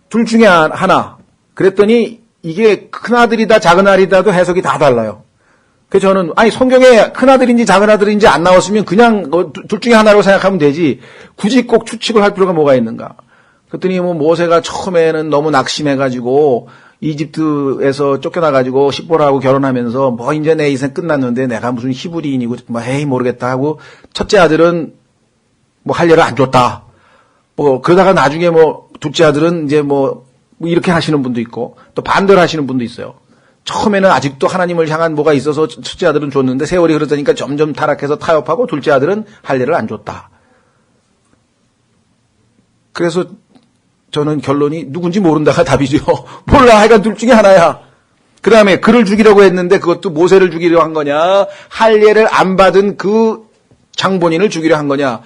둘 중에 하나. 그랬더니 이게 큰아들이다 작은아들이다도 해석이 다 달라요. 그래서 저는 성경에 큰아들인지 작은아들인지 안 나왔으면 그냥 둘 중에 하나라고 생각하면 되지 굳이 꼭 추측을 할 필요가 뭐가 있는가. 그랬더니 모세가 처음에는 너무 낙심해가지고 이집트에서 쫓겨나가지고 십보라하고 결혼하면서 이제 내 인생 끝났는데 내가 무슨 히브리인이고 에이 모르겠다 하고 첫째 아들은 할례를 안 줬다. 그러다가 나중에 둘째 아들은 이제 이렇게 하시는 분도 있고 또 반대로 하시는 분도 있어요. 처음에는 아직도 하나님을 향한 뭐가 있어서 첫째 아들은 줬는데 세월이 흐르다니까 점점 타락해서 타협하고 둘째 아들은 할례를 안 줬다. 그래서 저는 결론이 누군지 모른다가 답이죠. 몰라. 하여간 둘 중에 하나야. 그 다음에 그를 죽이려고 했는데 그것도 모세를 죽이려 한 거냐 할례를 안 받은 그 장본인을 죽이려 한 거냐.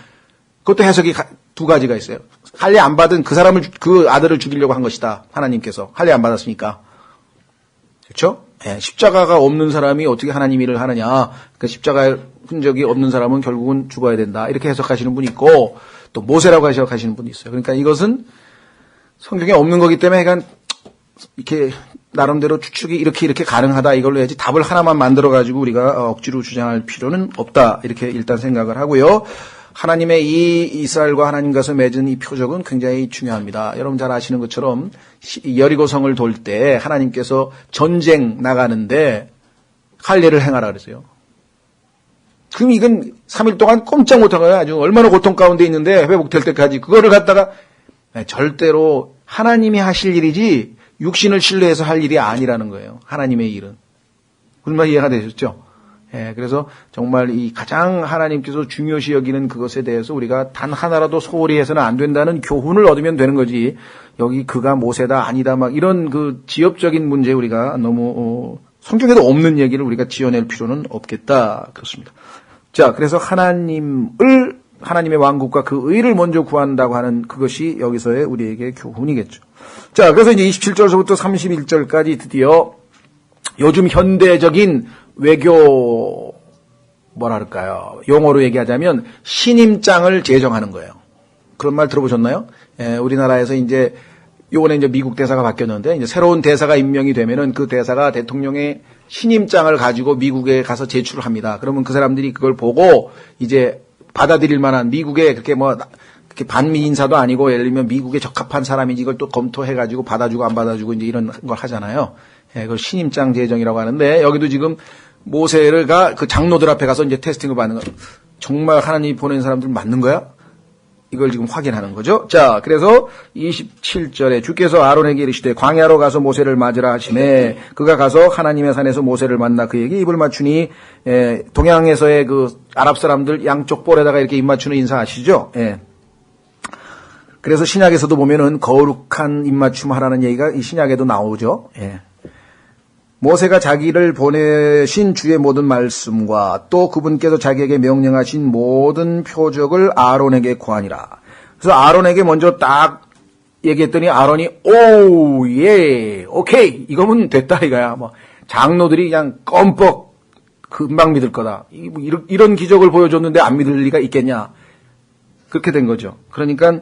그것도 해석이 두 가지가 있어요. 할례 안 받은 그 아들을 죽이려고 한 것이다. 하나님께서. 할례 안 받았으니까. 그렇죠? 네, 십자가가 없는 사람이 어떻게 하나님 일을 하느냐. 그 십자가의 흔적이 없는 사람은 결국은 죽어야 된다. 이렇게 해석하시는 분이 있고 또 모세라고 해석하시는 분이 있어요. 그러니까 이것은 성경에 없는 거기 때문에 그러니까 이렇게 나름대로 추측이 이렇게 가능하다 이걸로 해야지 답을 하나만 만들어가지고 우리가 억지로 주장할 필요는 없다. 이렇게 일단 생각을 하고요. 하나님의 이 이스라엘과 하나님과서 맺은 이 표적은 굉장히 중요합니다. 여러분 잘 아시는 것처럼 여리고성을 돌 때 하나님께서 전쟁 나가는데 할례를 행하라 그랬어요. 그럼 이건 3일 동안 꼼짝 못한 거예요. 아주 얼마나 고통 가운데 있는데 회복될 때까지 그거를 갖다가 절대로 하나님이 하실 일이지 육신을 신뢰해서 할 일이 아니라는 거예요. 하나님의 일은. 무슨 말 이해가 되셨죠? 그래서 정말 이 가장 하나님께서 중요시 여기는 그것에 대해서 우리가 단 하나라도 소홀히 해서는 안 된다는 교훈을 얻으면 되는 거지. 여기 그가 모세다 아니다 이런 그 지엽적인 문제 우리가 너무 성경에도 없는 얘기를 우리가 지어낼 필요는 없겠다. 그렇습니다. 자, 그래서 하나님의 왕국과 그 의를 먼저 구한다고 하는 그것이 여기서의 우리에게 교훈이겠죠. 자, 그래서 이제 27절서부터 31절까지 드디어 요즘 현대적인 외교 용어로 얘기하자면 신임장을 제정하는 거예요. 그런 말 들어보셨나요? 우리나라에서 요번에 미국 대사가 바뀌었는데 이제 새로운 대사가 임명이 되면은 그 대사가 대통령의 신임장을 가지고 미국에 가서 제출을 합니다. 그러면 그 사람들이 그걸 보고 이제 받아들일 만한 미국에 그렇게 반미 인사도 아니고 예를 들면 미국에 적합한 사람인지 이걸 또 검토해가지고 받아주고 안 받아주고 이제 이런 걸 하잖아요. 그걸 신임장 제정이라고 하는데 여기도 지금 모세가 그 장로들 앞에 가서 이제 테스팅을 받는 거. 정말 하나님이 보낸 사람들 맞는 거야? 이걸 지금 확인하는 거죠. 자, 그래서 27절에 주께서 아론에게 이르시되 광야로 가서 모세를 맞으라 하시매 그가 가서 하나님의 산에서 모세를 만나 그에게 입을 맞추니 동양에서의 그 아랍 사람들 양쪽 볼에다가 이렇게 입 맞추는 인사 아시죠? 그래서 신약에서도 보면은 거룩한 입 맞춤 하라는 얘기가 이 신약에도 나오죠. 모세가 자기를 보내신 주의 모든 말씀과 또 그분께서 자기에게 명령하신 모든 표적을 아론에게 구하니라. 그래서 아론에게 먼저 딱 얘기했더니 아론이 오케이 이거면 됐다 이거야. 장로들이 그냥 껌뻑 금방 믿을 거다. 이런 기적을 보여줬는데 안 믿을 리가 있겠냐. 그렇게 된 거죠. 그러니까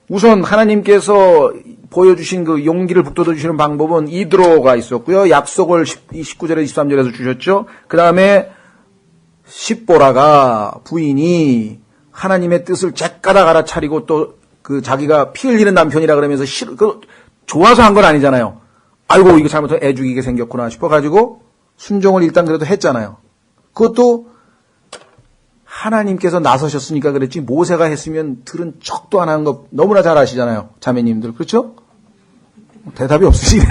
우선 하나님께서 보여주신 그 용기를 북돋워 주시는 방법은 이드로가 있었고요. 약속을 19절에 23절에서 주셨죠. 그 다음에 십보라가 부인이 하나님의 뜻을 잭가닥 알아차리고 또 그 자기가 피 흘리는 남편이라 그러면서 좋아서 한 건 아니잖아요. 아이고 이거 잘못하면 애 죽이게 생겼구나 싶어가지고 순종을 일단 그래도 했잖아요. 그것도 하나님께서 나서셨으니까 그랬지 모세가 했으면 들은 척도 안 하는 거 너무나 잘 아시잖아요. 자매님들. 그렇죠? 대답이 없으시네.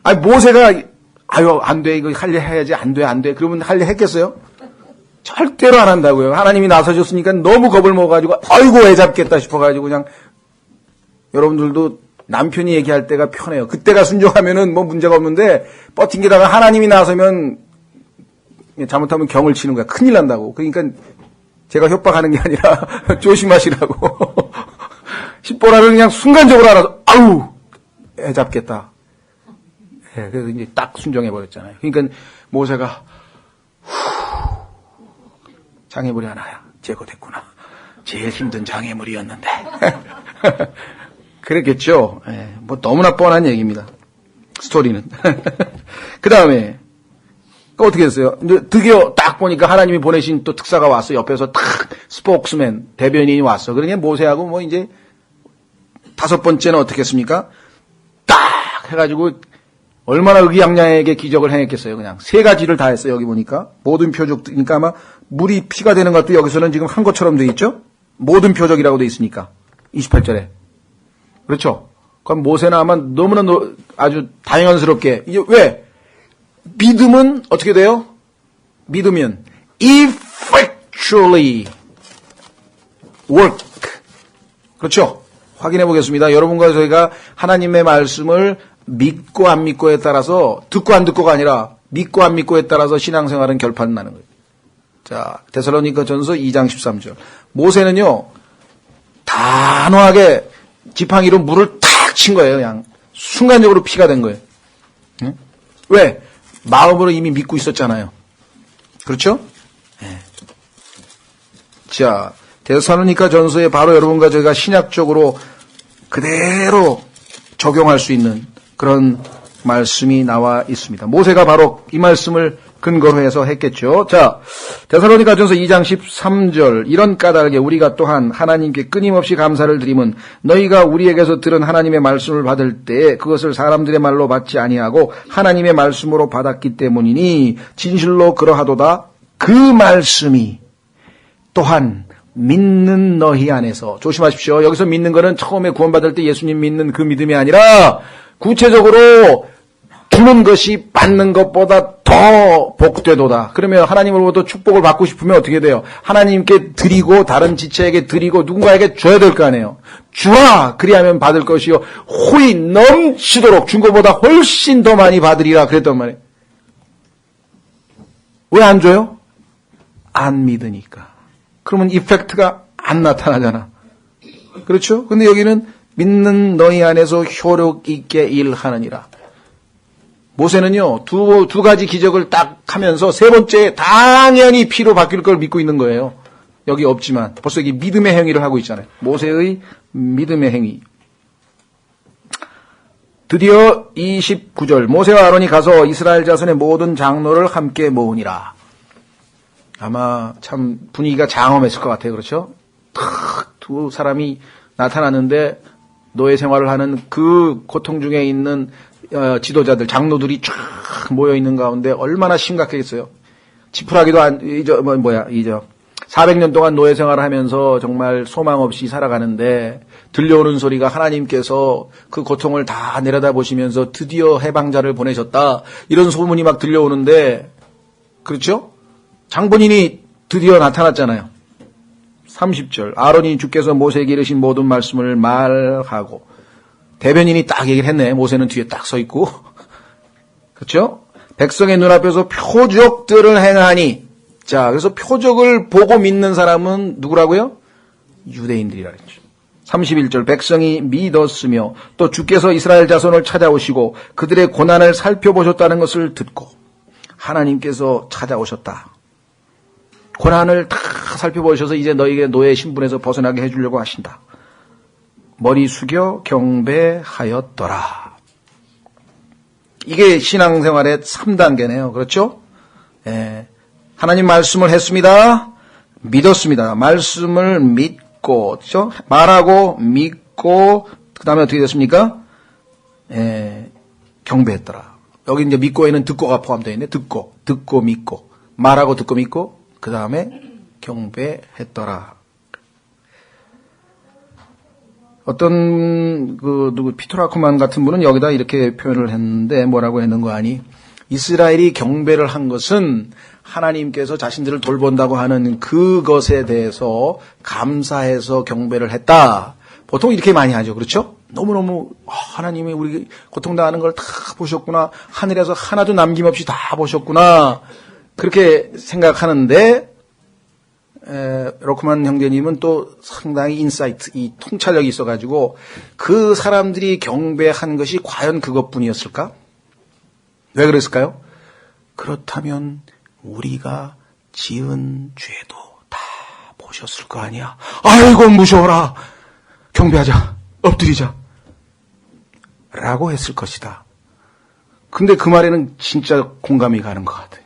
아니 모세가 아유 안 돼 이거 할래 해야지 안 돼. 그러면 할래 했겠어요? 절대로 안 한다고요. 하나님이 나서셨으니까 너무 겁을 먹어가지고 아이고 애 잡겠다 싶어가지고 그냥 여러분들도 남편이 얘기할 때가 편해요. 그때가 순종하면은 뭐 문제가 없는데 버팅기다가 하나님이 나서면 잘못하면 경을 치는 거야. 큰일 난다고. 그러니까 제가 협박하는 게 아니라 조심하시라고. 십보라를 그냥 순간적으로 알아서 아우 애 잡겠다. 예, 그래서 이제 딱 순종해 버렸잖아요. 그러니까 모세가 장애물이 하나야 제거됐구나. 제일 힘든 장애물이었는데. 그랬겠죠. 예, 뭐 너무나 뻔한 얘기입니다. 스토리는. 그 다음에 어떻게 됐어요? 드디어 딱 보니까 하나님이 보내신 또 특사가 왔어. 옆에서 탁 스포크스맨 대변인이 왔어. 그러니 모세하고 뭐 이제 다섯 번째는 어떻게 했습니까? 딱 해가지고 얼마나 의기양양하게 기적을 행했겠어요. 그냥 세 가지를 다 했어요. 여기 보니까 모든 표적이니까 아마 물이 피가 되는 것도 여기서는 지금 한 것처럼 돼 있죠. 모든 표적이라고 돼 있으니까 28절에 그렇죠. 그럼 모세는 아마 너무나 아주 당연스럽게 이게 왜 믿음은 어떻게 돼요? 믿으면 effectually work. 그렇죠? 확인해 보겠습니다. 여러분과 저희가 하나님의 말씀을 믿고 안 믿고에 따라서 듣고 안 듣고가 아니라 믿고 안 믿고에 따라서 신앙생활은 결판 나는 거예요. 자, 데살로니가 전서 2장 13절. 모세는요, 단호하게 지팡이로 물을 탁 친 거예요. 그냥 순간적으로 피가 된 거예요. 응? 왜? 마음으로 이미 믿고 있었잖아요. 그렇죠? 네. 자, 데살로니가 전서에 바로 여러분과 저희가 신약적으로 그대로 적용할 수 있는 그런 말씀이 나와 있습니다. 모세가 바로 이 말씀을 근거로 해서 했겠죠. 자, 데살로니가 전서 2장 13절. 이런 까닭에 우리가 또한 하나님께 끊임없이 감사를 드림은 너희가 우리에게서 들은 하나님의 말씀을 받을 때 그것을 사람들의 말로 받지 아니하고 하나님의 말씀으로 받았기 때문이니 진실로 그러하도다. 그 말씀이 또한 믿는 너희 안에서 조심하십시오. 여기서 믿는 거는 처음에 구원받을 때 예수님 믿는 그 믿음이 아니라 구체적으로 주는 것이 받는 것보다 더 복되도다. 그러면 하나님으로부터 축복을 받고 싶으면 어떻게 돼요? 하나님께 드리고 다른 지체에게 드리고 누군가에게 줘야 될 거 아니에요. 주라 그리하면 받을 것이요 홀이 넘치도록 준 것보다 훨씬 더 많이 받으리라 그랬단 말이에요. 왜 안 줘요? 안 믿으니까. 그러면 이펙트가 안 나타나잖아. 그렇죠? 근데 여기는 믿는 너희 안에서 효력 있게 일하느니라. 모세는요, 두 가지 기적을 딱 하면서 세 번째 당연히 피로 바뀔 걸 믿고 있는 거예요. 여기 없지만 벌써 이게 믿음의 행위를 하고 있잖아요. 모세의 믿음의 행위. 드디어 29절 모세와 아론이 가서 이스라엘 자손의 모든 장로를 함께 모으니라. 아마 참 분위기가 장엄했을 것 같아요. 그렇죠? 탁 두 사람이 나타났는데 노예 생활을 하는 그 고통 중에 있는 지도자들, 장로들이 쫙 모여 있는 가운데 얼마나 심각했겠어요. 지푸라기도 400년 동안 노예 생활을 하면서 정말 소망 없이 살아가는데 들려오는 소리가 하나님께서 그 고통을 다 내려다보시면서 드디어 해방자를 보내셨다. 이런 소문이 막 들려오는데 그렇죠? 장본인이 드디어 나타났잖아요. 30절 아론이 주께서 모세에게 이르신 모든 말씀을 말하고 대변인이 딱 얘기를 했네. 모세는 뒤에 딱 서 있고 그렇죠? 백성의 눈앞에서 표적들을 행하니 자 그래서 표적을 보고 믿는 사람은 누구라고요? 유대인들이라 그랬죠. 31절 백성이 믿었으며 또 주께서 이스라엘 자손을 찾아오시고 그들의 고난을 살펴보셨다는 것을 듣고 하나님께서 찾아오셨다. 고난을 다 살펴보셔서 이제 너희에게 노예 신분에서 벗어나게 해주려고 하신다. 머리 숙여 경배하였더라. 이게 신앙생활의 3단계네요. 그렇죠? 예. 하나님 말씀을 했습니다. 믿었습니다. 말씀을 믿고, 그렇죠? 말하고 믿고 그 다음에 어떻게 됐습니까? 예. 경배했더라. 여기 이제 믿고에는 듣고가 포함되어 있네. 듣고 믿고. 말하고 듣고 믿고, 그 다음에 경배했더라. 어떤, 피토라코만 같은 분은 여기다 이렇게 표현을 했는데, 뭐라고 했는 거 아니? 이스라엘이 경배를 한 것은 하나님께서 자신들을 돌본다고 하는 그것에 대해서 감사해서 경배를 했다. 보통 이렇게 많이 하죠. 그렇죠? 너무너무 하나님이 우리 고통당하는 걸 다 보셨구나. 하늘에서 하나도 남김없이 다 보셨구나. 그렇게 생각하는데 로크만 형제님은 또 상당히 인사이트, 이 통찰력이 있어가지고 그 사람들이 경배한 것이 과연 그것뿐이었을까? 왜 그랬을까요? 그렇다면 우리가 지은 죄도 다 보셨을 거 아니야. 아이고 무서워라. 경배하자. 엎드리자. 라고 했을 것이다. 근데 그 말에는 진짜 공감이 가는 것 같아요.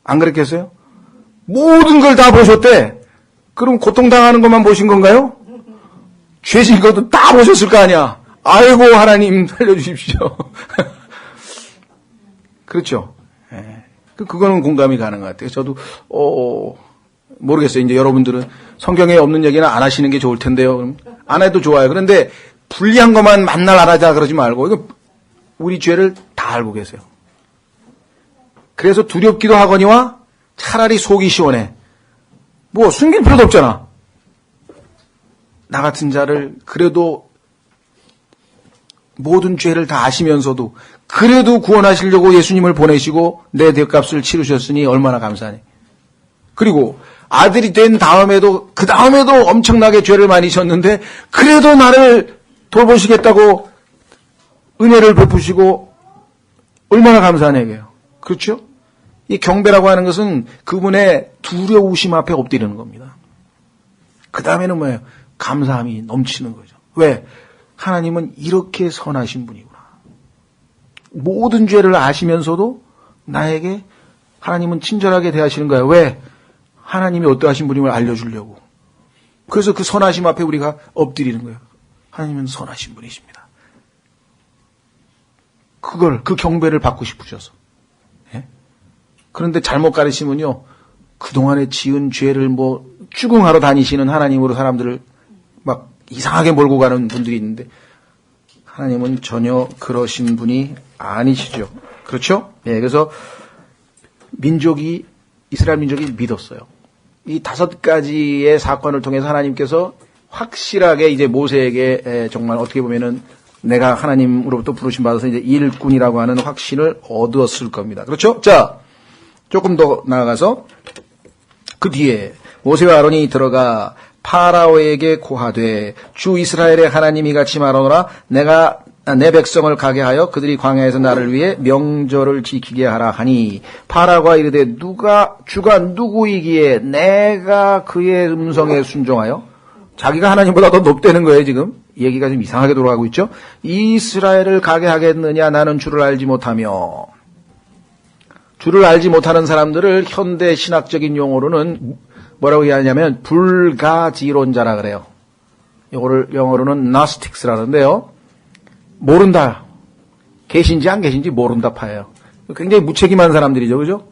안 그랬겠어요? 모든 걸 다 보셨대. 그럼 고통당하는 것만 보신 건가요? 죄진 것도 다 보셨을 거 아니야. 아이고 하나님 살려주십시오. 그렇죠. 예. 그거는 공감이 가는 것 같아요. 저도 모르겠어요. 이제 여러분들은 성경에 없는 얘기는 안 하시는 게 좋을 텐데요. 그럼 안 해도 좋아요. 그런데 불리한 것만 만날 안 하자 그러지 말고 이거 우리 죄를 다 알고 계세요. 그래서 두렵기도 하거니와 차라리 속이 시원해. 뭐 숨길 필요도 없잖아. 나 같은 자를 그래도 모든 죄를 다 아시면서도 그래도 구원하시려고 예수님을 보내시고 내 대값을 치르셨으니 얼마나 감사하니. 그리고 아들이 된 다음에도 그 다음에도 엄청나게 죄를 많이 졌는데 그래도 나를 돌보시겠다고 은혜를 베푸시고 얼마나 감사하냐 이게요. 그렇죠? 이 경배라고 하는 것은 그분의 두려우심 앞에 엎드리는 겁니다. 그 다음에는 뭐예요? 감사함이 넘치는 거죠. 왜? 하나님은 이렇게 선하신 분이구나. 모든 죄를 아시면서도 나에게 하나님은 친절하게 대하시는 거예요. 왜? 하나님이 어떠하신 분임을 알려주려고. 그래서 그 선하심 앞에 우리가 엎드리는 거예요. 하나님은 선하신 분이십니다. 그 경배를 받고 싶으셔서. 예? 그런데 잘못 가르치면요, 그동안에 지은 죄를 추궁하러 다니시는 하나님으로 사람들을 막 이상하게 몰고 가는 분들이 있는데, 하나님은 전혀 그러신 분이 아니시죠. 그렇죠? 예, 그래서 이스라엘 민족이 믿었어요. 이 5가지의 사건을 통해서 하나님께서 확실하게 이제 모세에게 정말 어떻게 보면은 내가 하나님으로부터 부르심 받아서 이제 일꾼이라고 하는 확신을 얻었을 겁니다. 그렇죠? 자, 조금 더 나아가서 그 뒤에 모세와 아론이 들어가 파라오에게 고하되 주 이스라엘의 하나님이 같이 말하노라 내가 내 백성을 가게 하여 그들이 광야에서 나를 위해 명절을 지키게 하라 하니 파라오가 이르되 주가 누구이기에 내가 그의 음성에 순종하여 자기가 하나님보다 더 높다는 거예요. 지금 얘기가 좀 이상하게 돌아가고 있죠. 이스라엘을 가게 하겠느냐 나는 주를 알지 못하며. 주를 알지 못하는 사람들을 현대 신학적인 용어로는 뭐라고 얘기하냐면 불가지론자라 그래요. 이거를 영어로는 Gnostics라는데요. 모른다. 계신지 안 계신지 모른다 파예요. 굉장히 무책임한 사람들이죠. 그죠?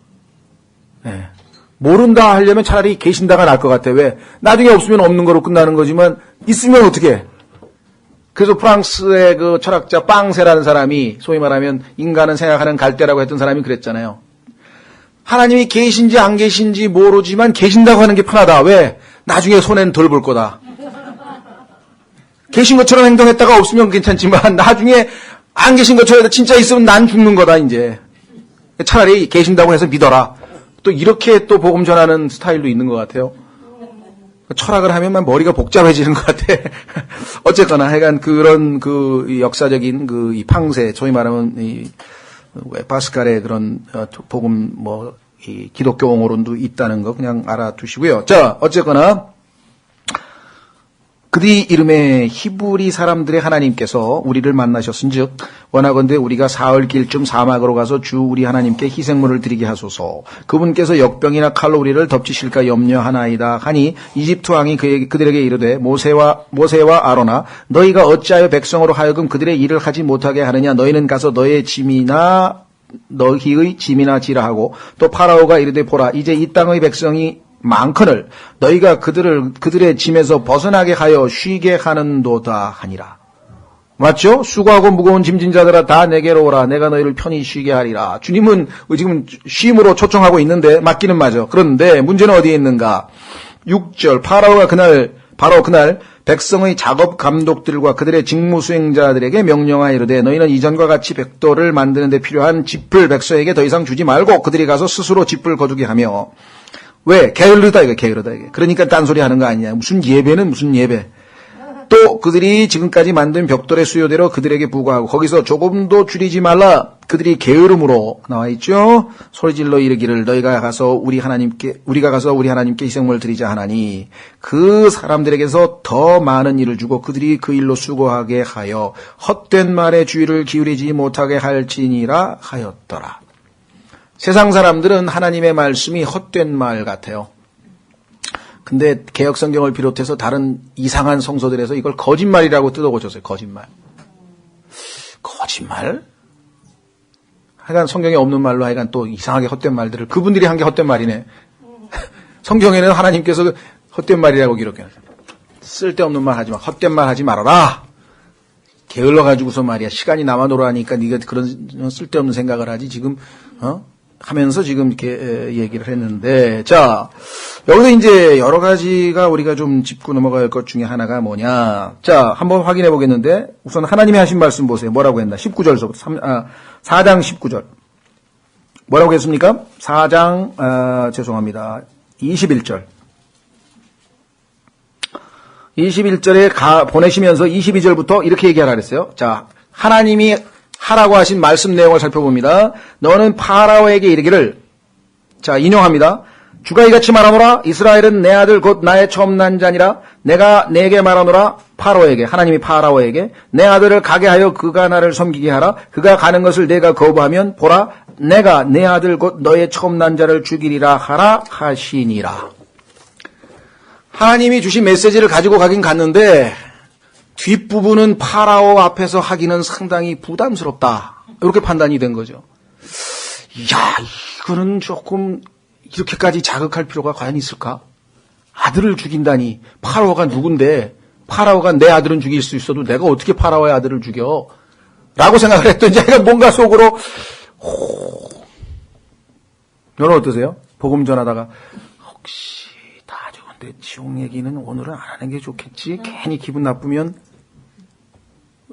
네. 모른다 하려면 차라리 계신다가 나을 것 같아요. 왜? 나중에 없으면 없는 거로 끝나는 거지만 있으면 어떻게 해? 그래서 프랑스의 그 철학자 빵세라는 사람이 소위 말하면 인간은 생각하는 갈대라고 했던 사람이 그랬잖아요. 하나님이 계신지 안 계신지 모르지만 계신다고 하는 게 편하다. 왜? 나중에 손해는 덜 볼 거다. 계신 것처럼 행동했다가 없으면 괜찮지만 나중에 안 계신 것처럼 진짜 있으면 난 죽는 거다 이제. 차라리 계신다고 해서 믿어라. 또 이렇게 또 복음 전하는 스타일도 있는 것 같아요. 철학을 하면 머리가 복잡해지는 것 같아. 어쨌거나 하여간 그런 그 역사적인 그 이 팡세, 소위 말하면 이 파스칼의 그런 복음 이 기독교 옹호론도 있다는 거 그냥 알아두시고요. 자, 어쨌거나 그들이 이름에 히브리 사람들의 하나님께서 우리를 만나셨은즉 원하건대 우리가 사흘 길쯤 사막으로 가서 주 우리 하나님께 희생물을 드리게 하소서. 그분께서 역병이나 칼로 우리를 덮치실까 염려하나이다 하니 이집트 왕이 그들에게 이르되 모세와 아론아 너희가 어찌하여 백성으로 하여금 그들의 일을 하지 못하게 하느냐. 너희는 가서 너의 짐이나 너희의 짐이나 지라 하고 또 파라오가 이르되 보라 이제 이 땅의 백성이 많거늘 너희가 그들의 짐에서 벗어나게 하여 쉬게 하는도다 하니라. 맞죠? 수고하고 무거운 짐진 자들아 다 내게로 오라. 내가 너희를 편히 쉬게 하리라. 주님은 지금 쉼으로 초청하고 있는데 맞기는 맞아. 그런데 문제는 어디에 있는가? 6절 파라오가 바로 그날 백성의 작업 감독들과 그들의 직무 수행자들에게 명령하여 이르되 너희는 이전과 같이 벽돌을 만드는 데 필요한 짚을 백성에게 더 이상 주지 말고 그들이 가서 스스로 짚을 거두게 하며 왜? 게으르다 이게. 그러니까 딴소리 하는 거 아니냐. 무슨 예배는 무슨 예배. 또 그들이 지금까지 만든 벽돌의 수요대로 그들에게 부과하고 거기서 조금도 줄이지 말라. 그들이 게으름으로 나와 있죠. 소리질러 이르기를 우리가 가서 우리 하나님께 희생물을 드리자 하나니 그 사람들에게서 더 많은 일을 주고 그들이 그 일로 수고하게 하여 헛된 말에 주의를 기울이지 못하게 할지니라 하였더라. 세상 사람들은 하나님의 말씀이 헛된 말 같아요. 근데 개혁성경을 비롯해서 다른 이상한 성서들에서 이걸 거짓말이라고 뜯어고쳤어요. 거짓말? 하여간 성경에 없는 말로 하여간 또 이상하게 헛된 말들을 그분들이 한 게 헛된 말이네. 성경에는 하나님께서 헛된 말이라고 기록해요. 쓸데없는 말 하지 마. 헛된 말 하지 말아라. 게을러가지고서 말이야. 시간이 남아노라니까 네가 그런 쓸데없는 생각을 하지 지금 하면서 지금 이렇게 얘기를 했는데 자 여기서 이제 여러 가지가 우리가 좀 짚고 넘어갈 것 중에 하나가 뭐냐. 자 한번 확인해 보겠는데 우선 하나님이 하신 말씀 보세요. 뭐라고 했나. 19절서부터 4장 19절 뭐라고 했습니까? 4장 죄송합니다. 21절 21절에 보내시면서 22절부터 이렇게 얘기하라 그랬어요. 자 하나님이 하라고 하신 말씀 내용을 살펴봅니다. 너는 파라오에게 이르기를 자 인용합니다. 주가 이같이 말하노라. 이스라엘은 내 아들 곧 나의 처음 난 자니라. 내가 내게 말하노라. 파라오에게 하나님이 파라오에게 내 아들을 가게 하여 그가 나를 섬기게 하라. 그가 가는 것을 내가 거부하면 보라 내가 내 아들 곧 너의 처음 난 자를 죽이리라 하라 하시니라. 하나님이 주신 메시지를 가지고 가긴 갔는데 뒷부분은 파라오 앞에서 하기는 상당히 부담스럽다. 이렇게 판단이 된 거죠. 야, 이거는 조금 이렇게까지 자극할 필요가 과연 있을까? 아들을 죽인다니. 파라오가 누군데 파라오가 내 아들은 죽일 수 있어도 내가 어떻게 파라오의 아들을 죽여? 라고 생각을 했더니 자기가 뭔가 속으로 여러분 어떠세요? 복음 전하다가 혹시 다 좋은데 지옥 얘기는 오늘은 안 하는 게 좋겠지? 괜히 기분 나쁘면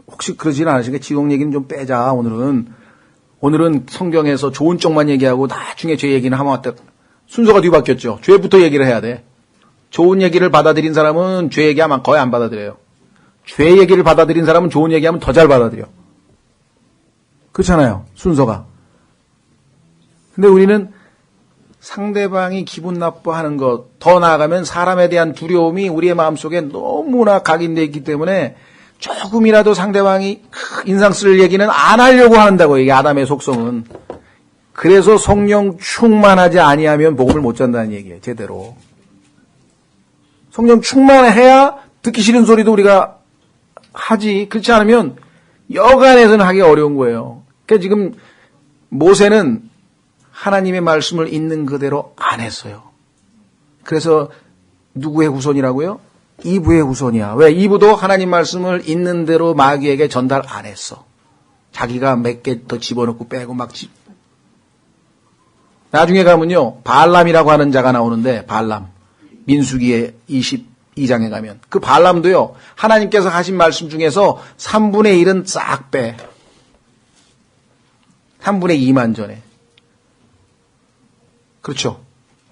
혹시 그러지는 않으시겠어요? 지옥 얘기는 좀 빼자. 오늘은 성경에서 좋은 쪽만 얘기하고 나중에 죄 얘기는 하면 왔다. 순서가 뒤바뀌었죠. 죄부터 얘기를 해야 돼. 좋은 얘기를 받아들인 사람은 죄 얘기하면 거의 안 받아들여요. 죄 얘기를 받아들인 사람은 좋은 얘기하면 더 잘 받아들여. 그렇잖아요. 순서가. 근데 우리는 상대방이 기분 나빠하는 것, 더 나아가면 사람에 대한 두려움이 우리의 마음속에 너무나 각인되어 있기 때문에 조금이라도 상대방이 인상 쓸 얘기는 안 하려고 한다고. 이게 아담의 속성은. 그래서 성령 충만하지 아니하면 복음을 못 전다는 얘기예요. 제대로. 성령 충만해야 듣기 싫은 소리도 우리가 하지. 그렇지 않으면 여간에서는 하기 어려운 거예요. 그러니까 지금 모세는 하나님의 말씀을 있는 그대로 안 했어요. 그래서 누구의 후손이라고요? 이브의 후손이야. 왜? 이브도 하나님 말씀을 있는 대로 마귀에게 전달 안 했어. 자기가 몇 개 더 집어넣고 빼고 막 나중에 가면요. 발람이라고 하는 자가 나오는데 발람. 민수기의 22장에 가면 그 발람도요. 하나님께서 하신 말씀 중에서 3분의 1은 싹 빼. 3분의 2만 전에. 그렇죠.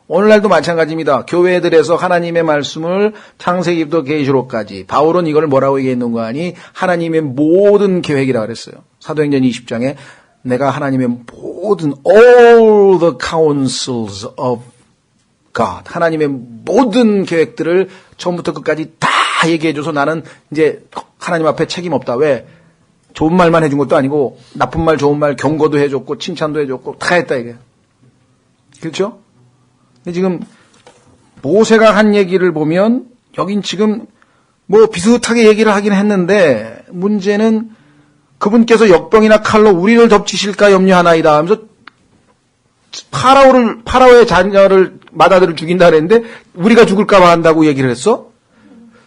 오늘날도 마찬가지입니다. 교회들에서 하나님의 말씀을 창세기부터 계시록까지 바울은 이걸 뭐라고 얘기했는 거 아니? 하나님의 모든 계획이라고 그랬어요. 사도행전 20장에 내가 하나님의 모든 all the counsels of God 하나님의 모든 계획들을 처음부터 끝까지 다 얘기해줘서 나는 이제 하나님 앞에 책임 없다. 왜? 좋은 말만 해준 것도 아니고 나쁜 말 좋은 말 경고도 해줬고 칭찬도 해줬고 다 했다 이게. 그렇죠? 근데 지금 모세가 한 얘기를 보면 여긴 지금 뭐 비슷하게 얘기를 하긴 했는데 문제는 그분께서 역병이나 칼로 우리를 덮치실까 염려하나이다 하면서 파라오의 자녀를 마다들을 죽인다 그랬는데 우리가 죽을까 봐 한다고 얘기를 했어?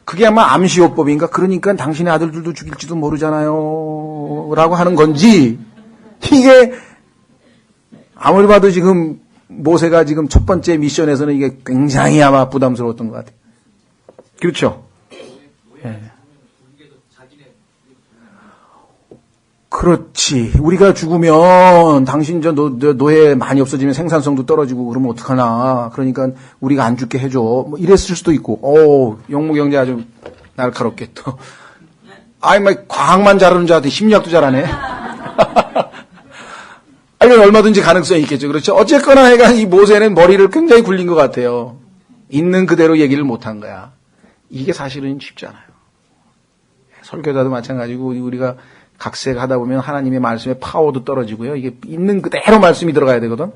그게 아마 암시요법인가? 그러니까 당신의 아들들도 죽일지도 모르잖아요 라고 하는 건지, 이게 아무리 봐도 지금 모세가 지금 첫 번째 미션에서는 이게 굉장히 아마 부담스러웠던 것 같아요. 그렇죠? 네. 그렇지. 우리가 죽으면 당신 노예 많이 없어지면 생산성도 떨어지고 그러면 어떡하나. 그러니까 우리가 안 죽게 해줘. 뭐 이랬을 수도 있고. 영무 경제 아주 날카롭게 또. 막 과학만 잘하는 줄 알았더니 심리학도 잘하네. 이건 얼마든지 가능성이 있겠죠. 그렇죠? 어쨌거나 해가 이 모세는 머리를 굉장히 굴린 것 같아요. 있는 그대로 얘기를 못한 거야. 이게 사실은 쉽지 않아요. 설교자도 마찬가지고 우리가 각색하다 보면 하나님의 말씀의 파워도 떨어지고요. 이게 있는 그대로 말씀이 들어가야 되거든.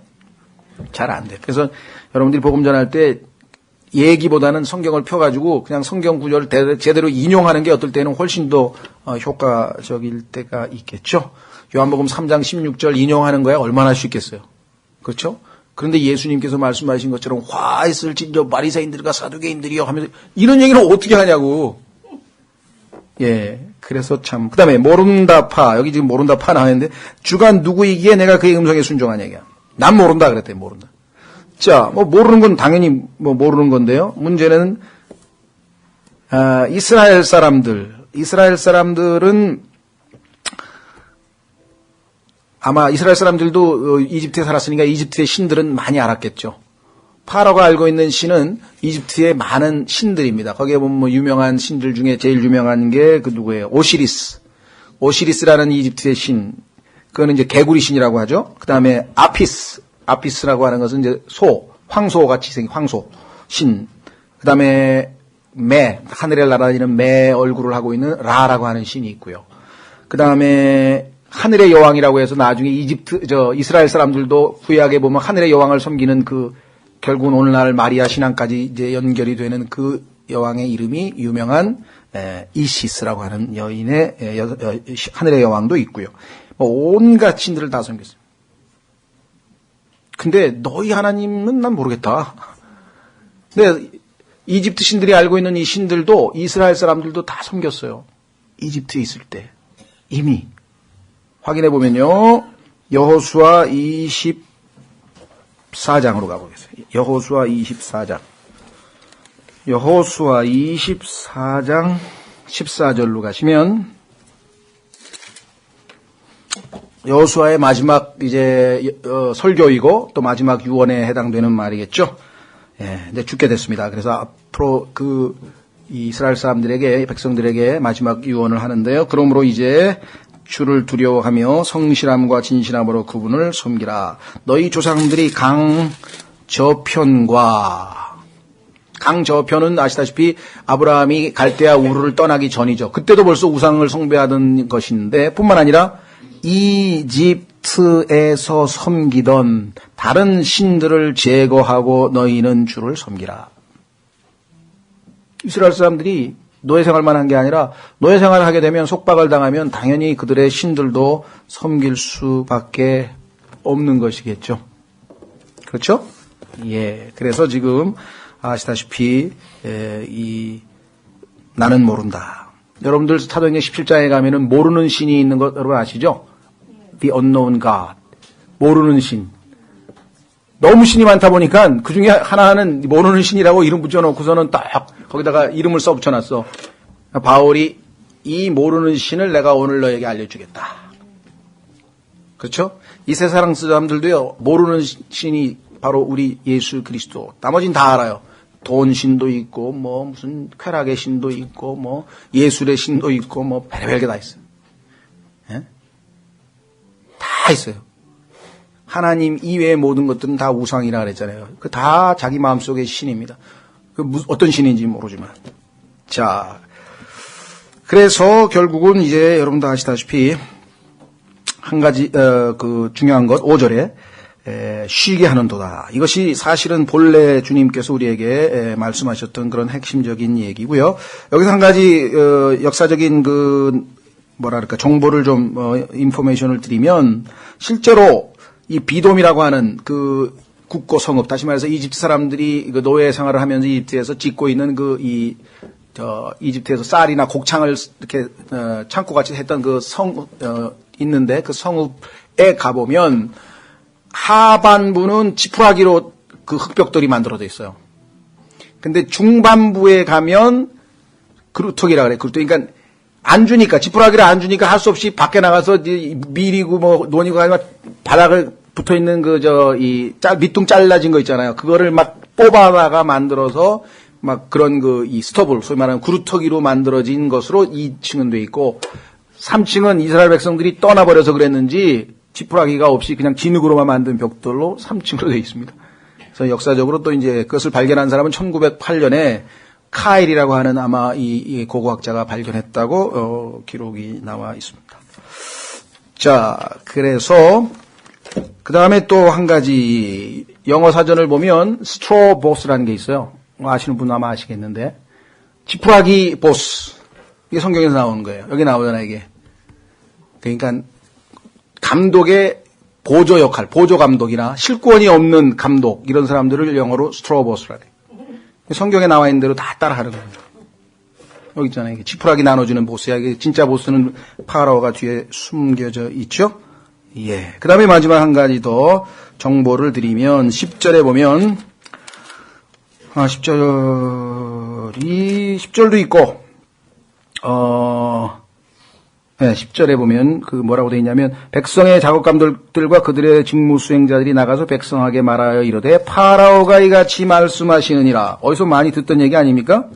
잘 안 돼. 그래서 여러분들이 복음 전할 때 얘기보다는 성경을 펴가지고 그냥 성경 구절을 제대로 인용하는 게 어떨 때는 훨씬 더 효과적일 때가 있겠죠. 요한복음 3장 16절 인용하는 거야 얼마나 쉽겠어요. 그렇죠? 그런데 예수님께서 말씀하신 것처럼 화 있을진저 바리새인들과 사두개인들이요 하면서 이런 얘기는 어떻게 하냐고. 예. 그래서 참. 그 다음에 모른다파. 여기 지금 모른다파 나와있는데 주가 누구이기에 내가 그의 음성에 순종한 얘기야. 난 모른다 그랬대. 모른다. 자, 모르는 건 당연히 모르는 건데요. 문제는 이스라엘 사람들은 아마 이스라엘 사람들도 이집트에 살았으니까 이집트의 신들은 많이 알았겠죠. 파라오가 알고 있는 신은 이집트의 많은 신들입니다. 거기에 보면 유명한 신들 중에 제일 유명한 게 그 누구예요? 오시리스. 오시리스라는 이집트의 신. 그거는 이제 개구리 신이라고 하죠. 그 다음에 아피스라고 하는 것은 이제 황소 같이 생긴 황소 신. 그 다음에 하늘에 날아다니는 매 얼굴을 하고 있는 라라고 하는 신이 있고요. 그 다음에 하늘의 여왕이라고 해서 나중에 이스라엘 사람들도 구약에 보면 하늘의 여왕을 섬기는 결국은 오늘날 마리아 신앙까지 이제 연결이 되는 그 여왕의 이름이 유명한 이시스라고 하는 여인의 하늘의 여왕도 있고요. 온갖 신들을 다 섬겼어요. 근데 너희 하나님은 난 모르겠다. 근데 이집트 신들이 알고 있는 이 신들도 이스라엘 사람들도 다 섬겼어요. 이집트에 있을 때 이미. 확인해 보면요. 여호수아 24장으로 가보겠습니다. 여호수아 24장. 여호수아 24장 14절로 가시면 여호수아의 마지막 이제 설교이고 또 마지막 유언에 해당되는 말이겠죠. 예, 이제 죽게 됐습니다. 그래서 앞으로 이스라엘 사람들에게 백성들에게 마지막 유언을 하는데요. 그러므로 이제 주를 두려워하며 성실함과 진실함으로 그분을 섬기라. 너희 조상들이 강저편은 아시다시피 아브라함이 갈대아 우르를 떠나기 전이죠. 그때도 벌써 우상을 숭배하던 것인데 뿐만 아니라 이집트에서 섬기던 다른 신들을 제거하고 너희는 주를 섬기라. 이스라엘 사람들이 노예 생활만 한 게 아니라 노예 생활을 하게 되면 속박을 당하면 당연히 그들의 신들도 섬길 수밖에 없는 것이겠죠. 그렇죠? 예. 그래서 지금 아시다시피 나는 모른다. 여러분들 사도행전 17장에 가면은 모르는 신이 있는 것 여러분 아시죠? The unknown God. 모르는 신. 너무 신이 많다 보니까 그 중에 하나는 모르는 신이라고 이름 붙여놓고서는 딱 거기다가 이름을 써붙여놨어. 바울이 이 모르는 신을 내가 오늘 너에게 알려주겠다. 그렇죠? 이 세상 사람들도요, 모르는 신이 바로 우리 예수 그리스도. 나머지는 다 알아요. 돈 신도 있고, 무슨 쾌락의 신도 있고, 예술의 신도 있고, 별의별 게 다 있어요. 예? 다 있어요. 하나님 이외의 모든 것들은 다 우상이라 그랬잖아요. 그 다 자기 마음속의 신입니다. 어떤 신인지 모르지만. 자, 그래서 결국은 이제 여러분도 아시다시피 한 가지 중요한 것 5절에 쉬게 하는 도다. 이것이 사실은 본래 주님께서 우리에게 말씀하셨던 그런 핵심적인 얘기고요. 여기서 한 가지 역사적인 뭐랄까 정보를 좀 인포메이션을 드리면 실제로 이 비돔이라고 하는 그 국고 성읍, 다시 말해서 이집트 사람들이 그 노예 생활을 하면서 이집트에서 짓고 있는 이집트에서 쌀이나 곡창을 이렇게 창고 같이 했던 그 있는데 그 성읍에 가보면 하반부는 지푸라기로 그 흙벽돌이 만들어져 있어요. 근데 중반부에 가면 그루터기라 그래. 그루터기. 그러니까 안 주니까, 지푸라기를 안 주니까 할 수 없이 밖에 나가서 밀이고 뭐 논이고 아니면 바닥을 붙어 있는 밑둥 잘라진 거 있잖아요. 그거를 막 뽑아다가 만들어서 막 그런 이 스터블, 소위 말하는 그루터기로 만들어진 것으로 2층은 돼 있고 3층은 이스라엘 백성들이 떠나버려서 그랬는지 지푸라기가 없이 그냥 진흙으로만 만든 벽돌로 3층으로 돼 있습니다. 그래서 역사적으로 또 이제 그것을 발견한 사람은 1908년에 카일이라고 하는 아마 이 고고학자가 발견했다고 기록이 나와 있습니다. 자, 그래서 그 다음에 또 한 가지 영어 사전을 보면 스트로 보스라는 게 있어요. 아시는 분 아마 아시겠는데 지푸라기 보스, 이게 성경에서 나오는 거예요. 여기 나오잖아요, 이게. 그러니까 감독의 보조 역할, 보조 감독이나 실권이 없는 감독, 이런 사람들을 영어로 스트로 보스라 해요. 성경에 나와 있는 대로 다 따라하는 겁니다. 여기 있잖아요. 지푸라기 나눠주는 보스야. 진짜 보스는 파라오가 뒤에 숨겨져 있죠. 예. 그 다음에 마지막 한 가지 더 정보를 드리면 10절에 보면 10절도 있고 10절에 보면 뭐라고 되어 있냐면 백성의 작업감들과 그들의 직무 수행자들이 나가서 백성에게 말하여 이르되 파라오가 이같이 말씀하시느니라. 어디서 많이 듣던 얘기 아닙니까?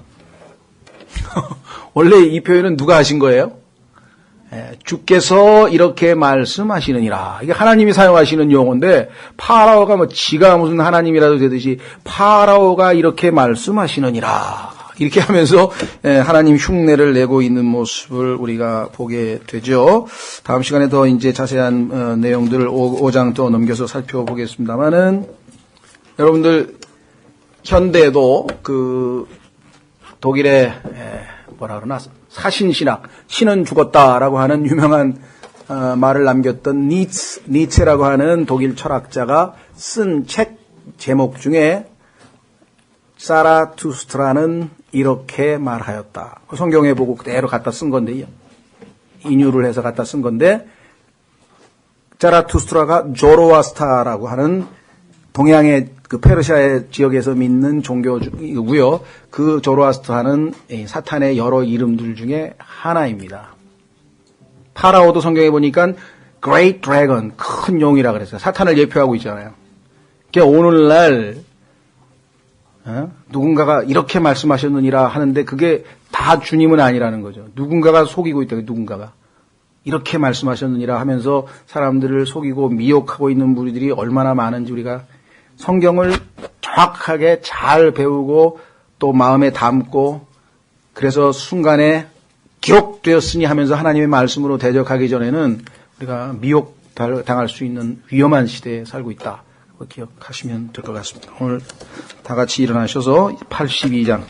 원래 이 표현은 누가 하신 거예요? 주께서 이렇게 말씀하시느니라. 이게 하나님이 사용하시는 용어인데 파라오가 지가 무슨 하나님이라도 되듯이 파라오가 이렇게 말씀하시느니라. 이렇게 하면서 하나님 흉내를 내고 있는 모습을 우리가 보게 되죠. 다음 시간에 더 이제 자세한 내용들을 5장 또 넘겨서 살펴보겠습니다만은 여러분들 현대에도 독일의 뭐라 그러나 사신신학, 신은 죽었다라고 하는 유명한 말을 남겼던 니체라고 하는 독일 철학자가 쓴 책 제목 중에 사라투스트라는 이렇게 말하였다. 성경에 보고 그대로 갖다 쓴 건데요. 인유를 해서 갖다 쓴 건데 자라투스트라가 조로아스타라고 하는 동양의 페르시아의 지역에서 믿는 종교이고요. 그 조로아스타는 사탄의 여러 이름들 중에 하나입니다. 파라오도 성경에 보니까 Great Dragon, 큰 용이라 그랬어요. 사탄을 예표하고 있잖아요. 그러니까 오늘날 누군가가 이렇게 말씀하셨느니라 하는데 그게 다 주님은 아니라는 거죠. 누군가가 속이고 있다. 누군가가 이렇게 말씀하셨느니라 하면서 사람들을 속이고 미혹하고 있는 무리들이 얼마나 많은지 우리가 성경을 정확하게 잘 배우고 또 마음에 담고 그래서 순간에 기록되었으니 하면서 하나님의 말씀으로 대적하기 전에는 우리가 미혹 당할 수 있는 위험한 시대에 살고 있다. 기억하시면 될 것 같습니다. 오늘 다 같이 일어나셔서 82장